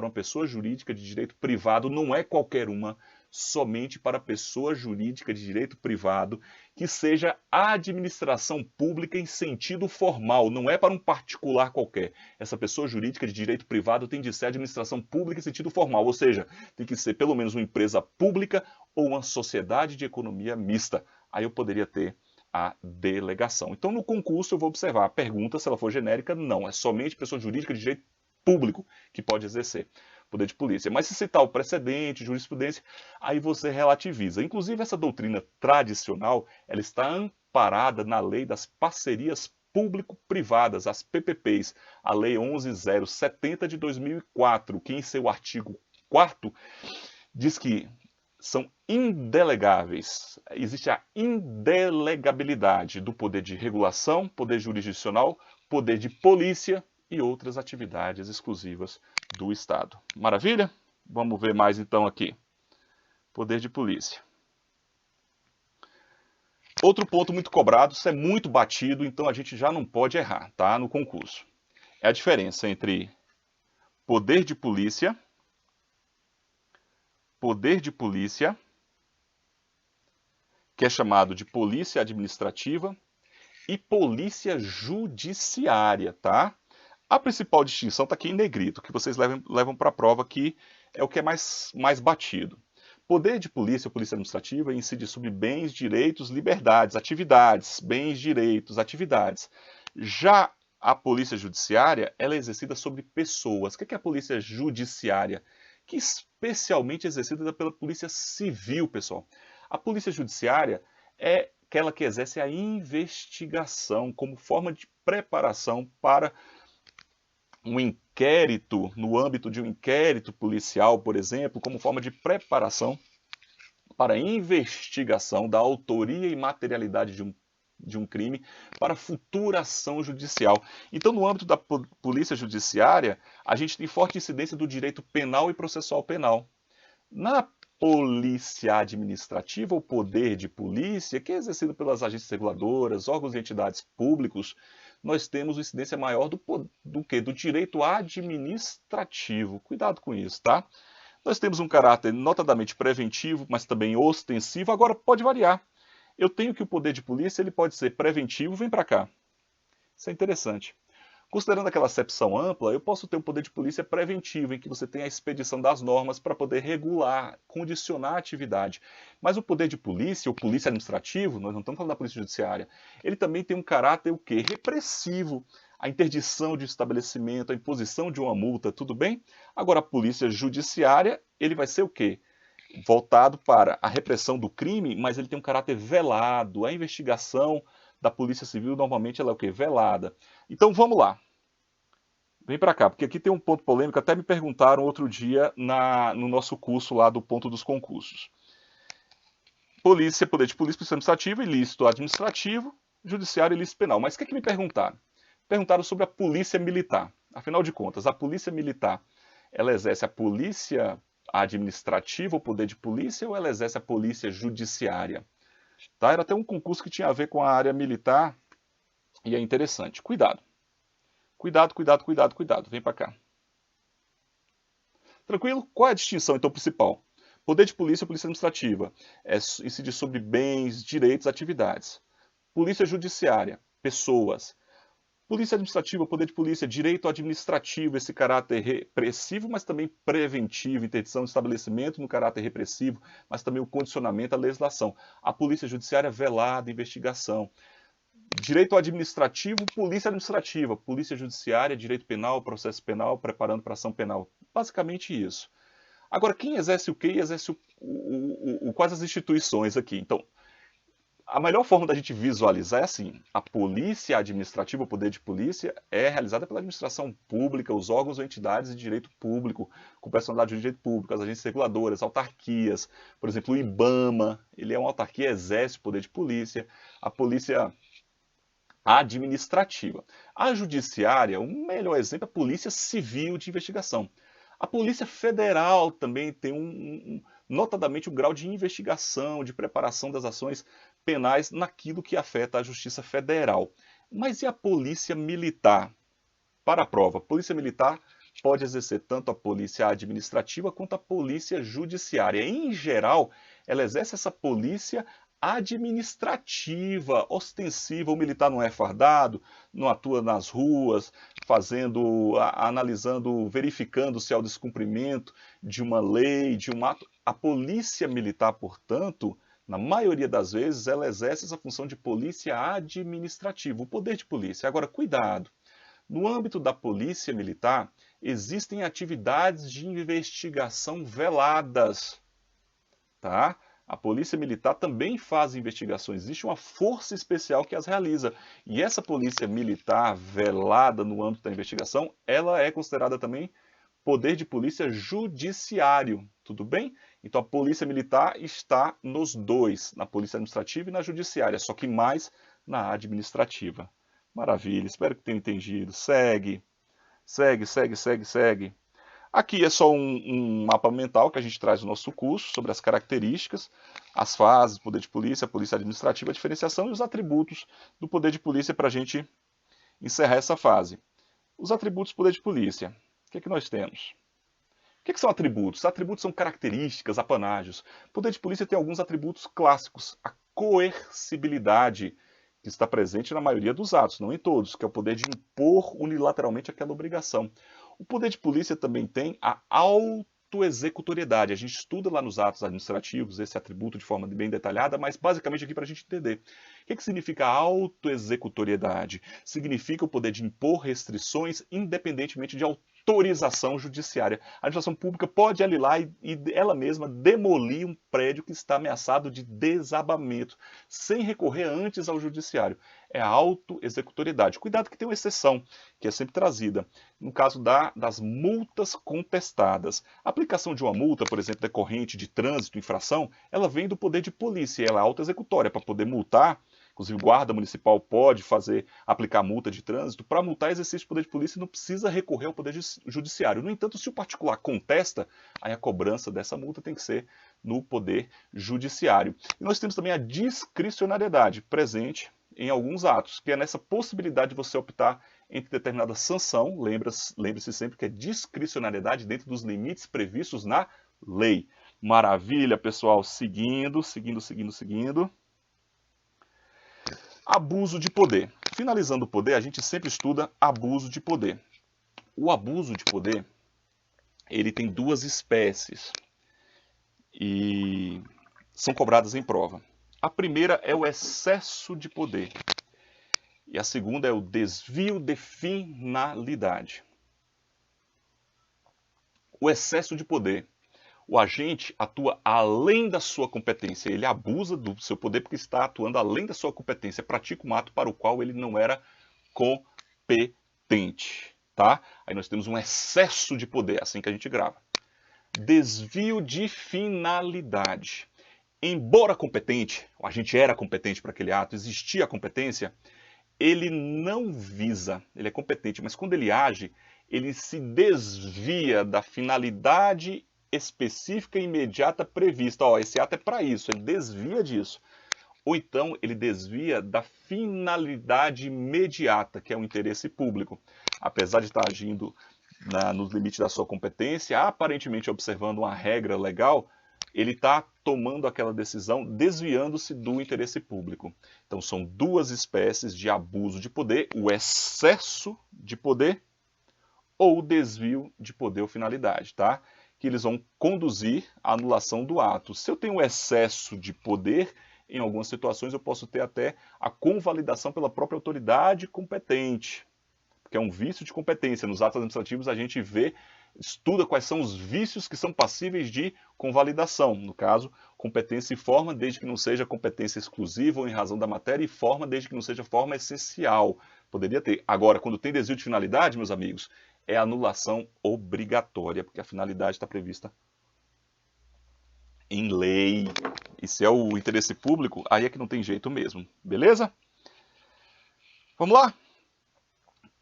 uma pessoa jurídica de direito privado, não é qualquer uma, somente para pessoa jurídica de direito privado que seja a administração pública em sentido formal, não é para um particular qualquer. Essa pessoa jurídica de direito privado tem de ser administração pública em sentido formal, ou seja, tem que ser pelo menos uma empresa pública ou uma sociedade de economia mista. Aí eu poderia ter a delegação. Então no concurso eu vou observar a pergunta, se ela for genérica, não, é somente pessoa jurídica de direito público que pode exercer poder de polícia. Mas se citar o precedente, jurisprudência, aí você relativiza. Inclusive, essa doutrina tradicional, ela está amparada na lei das parcerias público-privadas, as PPPs, a Lei 11.070 de 2004, que em seu artigo 4º diz que são indelegáveis. Existe a indelegabilidade do poder de regulação, poder jurisdicional, poder de polícia e outras atividades exclusivas do Estado. Maravilha? Vamos ver mais então aqui. Poder de polícia. Outro ponto muito cobrado, isso é muito batido, então a gente já não pode errar, tá? No concurso. É a diferença entre poder de polícia, que é chamado de polícia administrativa, e polícia judiciária, tá? A principal distinção está aqui em negrito, que vocês levam para a prova, que é o que é mais batido. Poder de polícia ou polícia administrativa incide sobre bens, direitos, liberdades, atividades, bens, direitos, atividades. Já a polícia judiciária, ela é exercida sobre pessoas. O que é a polícia judiciária? Que é especialmente exercida pela polícia civil, pessoal. A polícia judiciária é aquela que exerce a investigação como forma de preparação para um inquérito, no âmbito de um inquérito policial, por exemplo, como forma de preparação para a investigação da autoria e materialidade de um crime para futura ação judicial. Então, no âmbito da polícia judiciária, a gente tem forte incidência do direito penal e processual penal. Na polícia administrativa, o poder de polícia, que é exercido pelas agências reguladoras, órgãos e entidades públicos, nós temos uma incidência maior do que? Do direito administrativo. Cuidado com isso, tá? Nós temos um caráter notadamente preventivo, mas também ostensivo. Agora, pode variar. Eu tenho que o poder de polícia ele pode ser preventivo, vem para cá. Isso é interessante. Considerando aquela acepção ampla, eu posso ter um poder de polícia preventivo, em que você tem a expedição das normas para poder regular, condicionar a atividade. Mas o poder de polícia, o polícia administrativo, nós não estamos falando da polícia judiciária, ele também tem um caráter o quê? Repressivo. A interdição de estabelecimento, a imposição de uma multa, tudo bem? Agora, a polícia judiciária, ele vai ser o quê? Voltado para a repressão do crime, mas ele tem um caráter velado. A investigação da Polícia Civil, normalmente, ela é o quê? Velada. Então, vamos lá. Vem para cá, porque aqui tem um ponto polêmico. Até me perguntaram outro dia no nosso curso lá do ponto dos concursos. Polícia, poder de polícia, polícia administrativa, ilícito administrativo, judiciário, ilícito penal. Mas o que é que me perguntaram? Perguntaram sobre a polícia militar. Afinal de contas, a polícia militar, ela exerce a polícia administrativa, o poder de polícia, ou ela exerce a polícia judiciária? Tá? Era até um concurso que tinha a ver com a área militar e é interessante. Cuidado. Cuidado, cuidado, cuidado, cuidado. Vem para cá. Tranquilo? Qual é a distinção, então, principal? Poder de polícia, polícia administrativa. Incide sobre bens, direitos, atividades. Polícia judiciária, pessoas. Polícia administrativa, poder de polícia, direito administrativo, esse caráter repressivo, mas também preventivo, interdição de estabelecimento no caráter repressivo, mas também o condicionamento à legislação. A polícia judiciária, velada, investigação. Direito administrativo, polícia administrativa, polícia judiciária, direito penal, processo penal, preparando para ação penal. Basicamente isso. Agora, quem exerce o quê e exerce quais as instituições aqui? Então, a melhor forma da gente visualizar é assim: a polícia administrativa, o poder de polícia, é realizada pela administração pública, os órgãos ou entidades de direito público, com personalidade de direito público, as agências reguladoras, autarquias. Por exemplo, o IBAMA, ele é uma autarquia, exerce o poder de polícia. A polícia administrativa. A judiciária, o melhor exemplo é a polícia civil de investigação. A Polícia Federal também tem notadamente um grau de investigação, de preparação das ações penais naquilo que afeta a Justiça Federal. Mas e a Polícia Militar? Para a prova, a Polícia Militar pode exercer tanto a Polícia Administrativa quanto a Polícia Judiciária. Em geral, ela exerce essa polícia administrativa, ostensiva. O militar não é fardado, não atua nas ruas, analisando, verificando se há o descumprimento de uma lei, de um ato. A polícia militar, portanto, na maioria das vezes, ela exerce essa função de polícia administrativa, o poder de polícia. Agora, cuidado. No âmbito da polícia militar, existem atividades de investigação veladas, tá? A polícia militar também faz investigações. Existe uma força especial que as realiza. E essa polícia militar velada no âmbito da investigação, ela é considerada também poder de polícia judiciário. Tudo bem? Então a polícia militar está nos dois, na polícia administrativa e na judiciária, só que mais na administrativa. Maravilha, espero que tenham entendido. Segue, segue, segue, segue, segue. Aqui é só um mapa mental que a gente traz no nosso curso sobre as características, as fases, poder de polícia, polícia administrativa, a diferenciação e os atributos do poder de polícia para a gente encerrar essa fase. Os atributos do poder de polícia. O que é que nós temos? O que são atributos? Atributos são características, apanágios. O poder de polícia tem alguns atributos clássicos. A coercibilidade, que está presente na maioria dos atos, não em todos, que é o poder de impor unilateralmente aquela obrigação. O poder de polícia também tem a autoexecutoriedade. A gente estuda lá nos atos administrativos esse atributo de forma bem detalhada, mas basicamente aqui para a gente entender. O que significa autoexecutoriedade? Significa o poder de impor restrições independentemente de autorização judiciária. A administração pública pode ir lá e ela mesma demolir um prédio que está ameaçado de desabamento, sem recorrer antes ao judiciário. É a autoexecutoriedade. Cuidado que tem uma exceção, que é sempre trazida. No caso das multas contestadas. A aplicação de uma multa, por exemplo, decorrente de trânsito, infração, ela vem do poder de polícia, ela é autoexecutória. Para poder multar, inclusive o guarda municipal pode aplicar multa de trânsito. Para multar, exercício de poder de polícia não precisa recorrer ao poder judiciário. No entanto, se o particular contesta, aí a cobrança dessa multa tem que ser no poder judiciário. E nós temos também a discricionariedade presente em alguns atos, que é nessa possibilidade de você optar entre determinada sanção, lembre-se sempre que é discricionariedade dentro dos limites previstos na lei. Maravilha, pessoal, seguindo. Abuso de poder. Finalizando o poder, a gente sempre estuda abuso de poder. O abuso de poder, ele tem duas espécies e são cobradas em prova. A primeira é o excesso de poder e a segunda é o desvio de finalidade. O excesso de poder. O agente atua além da sua competência, ele abusa do seu poder porque está atuando além da sua competência, pratica um ato para o qual ele não era competente. Tá? Aí nós temos um excesso de poder, assim que a gente grava. Desvio de finalidade. Embora competente, o agente era competente para aquele ato, existia a competência, ele não visa, ele é competente, mas quando ele age, ele se desvia da finalidade específica e imediata prevista. Esse ato é para isso, ele desvia disso. Ou então ele desvia da finalidade imediata, que é o interesse público. Apesar de estar agindo nos limites da sua competência, aparentemente observando uma regra legal, ele está tomando aquela decisão desviando-se do interesse público. Então são duas espécies de abuso de poder, o excesso de poder ou o desvio de poder ou finalidade, tá? Que eles vão conduzir à anulação do ato. Se eu tenho excesso de poder, em algumas situações eu posso ter até a convalidação pela própria autoridade competente, porque é um vício de competência. Nos atos administrativos a gente estuda quais são os vícios que são passíveis de convalidação. No caso, competência e forma, desde que não seja competência exclusiva ou em razão da matéria, e forma, desde que não seja forma essencial. Poderia ter. Agora, quando tem desvio de finalidade, meus amigos, é anulação obrigatória, porque a finalidade está prevista em lei. E se é o interesse público, aí é que não tem jeito mesmo. Beleza? Vamos lá?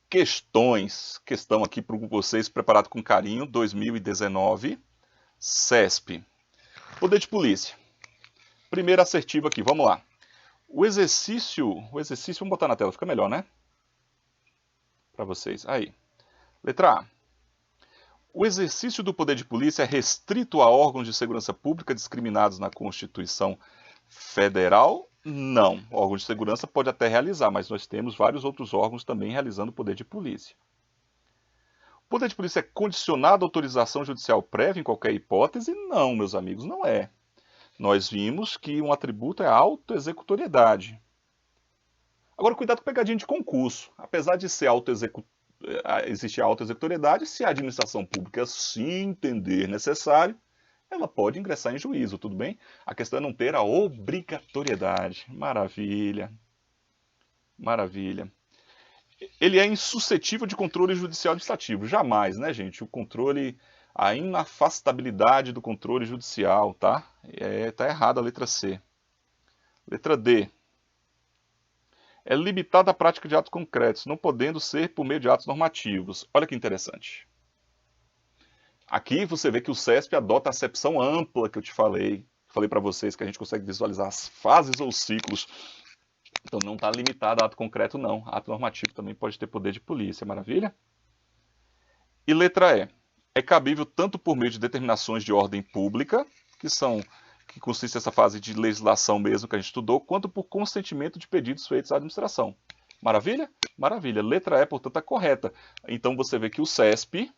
Questão aqui para vocês, preparado com carinho, 2019, CESP. Poder de polícia. Primeiro assertivo aqui, vamos lá. O exercício, vamos botar na tela, fica melhor, né? Para vocês, aí. Letra A. O exercício do poder de polícia é restrito a órgãos de segurança pública discriminados na Constituição Federal? Não. O órgão de segurança pode até realizar, mas nós temos vários outros órgãos também realizando o poder de polícia. O poder de polícia é condicionado à autorização judicial prévia em qualquer hipótese? Não, meus amigos, não é. Nós vimos que um atributo é a autoexecutoriedade. Agora, cuidado com pegadinha de concurso. Apesar de ser existir a autoexecutoriedade, se a administração pública se entender necessário, ela pode ingressar em juízo, tudo bem? A questão é não ter a obrigatoriedade. Maravilha. Maravilha. Ele é insuscetível de controle judicial administrativo. Jamais, né, gente? O controle, a inafastabilidade do controle judicial, tá? Tá errada a letra C. Letra D. É limitada à prática de atos concretos, não podendo ser por meio de atos normativos. Olha que interessante. Aqui você vê que o CESP adota a acepção ampla que eu te falei. Falei para vocês que a gente consegue visualizar as fases ou ciclos. Então não está limitado a ato concreto, não. Ato normativo também pode ter poder de polícia. Maravilha? E letra E. É cabível tanto por meio de determinações de ordem pública, que consiste essa fase de legislação mesmo que a gente estudou, quanto por consentimento de pedidos feitos à administração. Maravilha? Maravilha. Letra E, portanto, é correta. Então você vê que o CESP,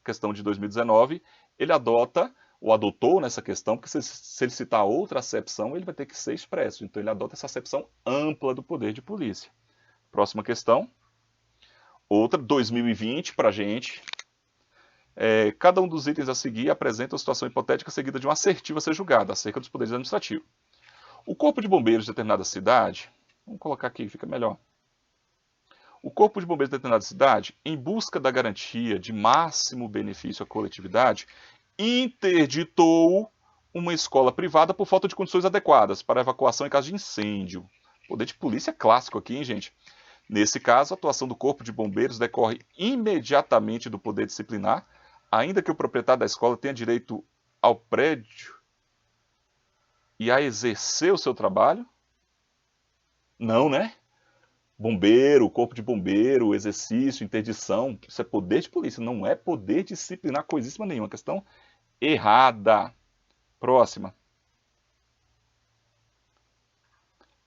questão de 2019, ele adota, ou adotou nessa questão, porque se ele citar outra acepção, ele vai ter que ser expresso. Então ele adota essa acepção ampla do poder de polícia. Próxima questão. Outra, 2020, para a gente. Cada um dos itens a seguir apresenta uma situação hipotética seguida de uma assertiva a ser julgada acerca dos poderes administrativos. O Corpo de Bombeiros de determinada cidade, vamos colocar aqui, fica melhor. O Corpo de Bombeiros de determinada cidade, em busca da garantia de máximo benefício à coletividade, interditou uma escola privada por falta de condições adequadas para evacuação em caso de incêndio. Poder de polícia clássico aqui, hein, gente? Nesse caso, a atuação do Corpo de Bombeiros decorre imediatamente do poder disciplinar, ainda que o proprietário da escola tenha direito ao prédio e a exercer o seu trabalho? Não, né? Bombeiro, corpo de bombeiro, exercício, interdição, isso é poder de polícia, não é poder disciplinar coisíssima nenhuma. Questão errada. Próxima.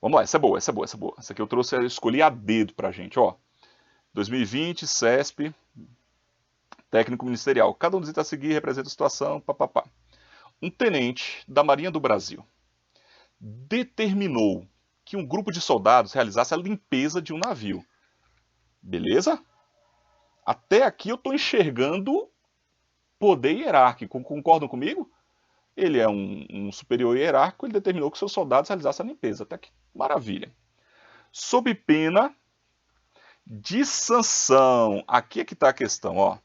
Vamos lá, essa é boa, essa é boa, essa é boa. Essa aqui eu trouxe, eu escolhi a dedo pra gente, ó. 2020, CESP, técnico ministerial. Cada um dos itens a seguir representa a situação, papapá. Um tenente da Marinha do Brasil determinou que um grupo de soldados realizasse a limpeza de um navio. Beleza? Até aqui eu estou enxergando poder hierárquico. Concordam comigo? Ele é um superior hierárquico, ele determinou que seus soldados realizassem a limpeza. Até que maravilha. Sob pena de sanção. Aqui é que está a questão, ó.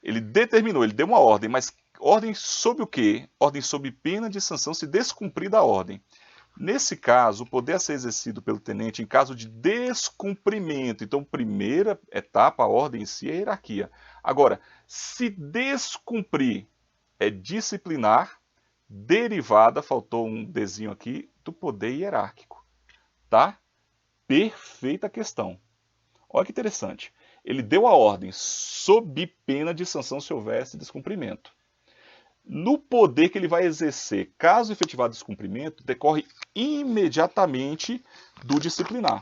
Ele determinou, ele deu uma ordem, mas ordem sob o quê? Ordem sob pena de sanção se descumprir da ordem. Nesse caso, o poder a ser exercido pelo tenente em caso de descumprimento. Então, primeira etapa, a ordem em si é a hierarquia. Agora, se descumprir é disciplinar, derivada, faltou um desenho aqui, do poder hierárquico. Tá? Perfeita questão. Olha que interessante. Ele deu a ordem sob pena de sanção se houvesse descumprimento. No poder que ele vai exercer, caso efetivado descumprimento, decorre imediatamente do disciplinar.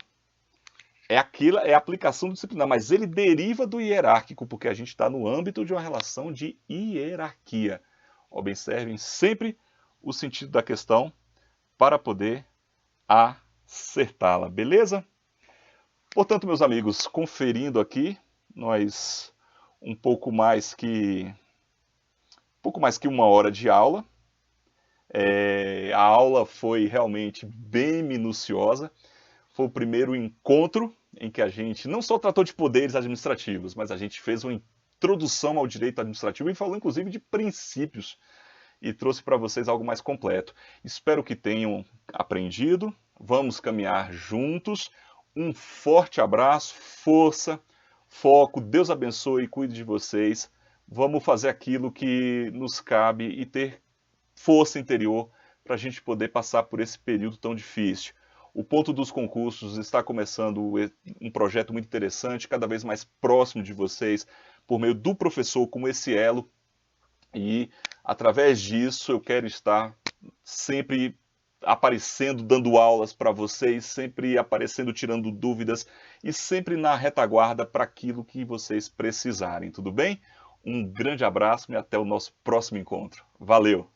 É a aplicação do disciplinar, mas ele deriva do hierárquico, porque a gente está no âmbito de uma relação de hierarquia. Observem sempre o sentido da questão para poder acertá-la, beleza? Portanto, meus amigos, conferindo aqui, nós um pouco mais que uma hora de aula. A aula foi realmente bem minuciosa. Foi o primeiro encontro em que a gente não só tratou de poderes administrativos, mas a gente fez uma introdução ao direito administrativo e falou inclusive de princípios e trouxe para vocês algo mais completo. Espero que tenham aprendido. Vamos caminhar juntos. Um forte abraço, força, foco. Deus abençoe e cuide de vocês. Vamos fazer aquilo que nos cabe e ter força interior para a gente poder passar por esse período tão difícil. O Ponto dos Concursos está começando um projeto muito interessante, cada vez mais próximo de vocês, por meio do professor como esse elo. E através disso eu quero estar sempre aparecendo, dando aulas para vocês, sempre aparecendo, tirando dúvidas e sempre na retaguarda para aquilo que vocês precisarem, tudo bem? Um grande abraço e até o nosso próximo encontro. Valeu!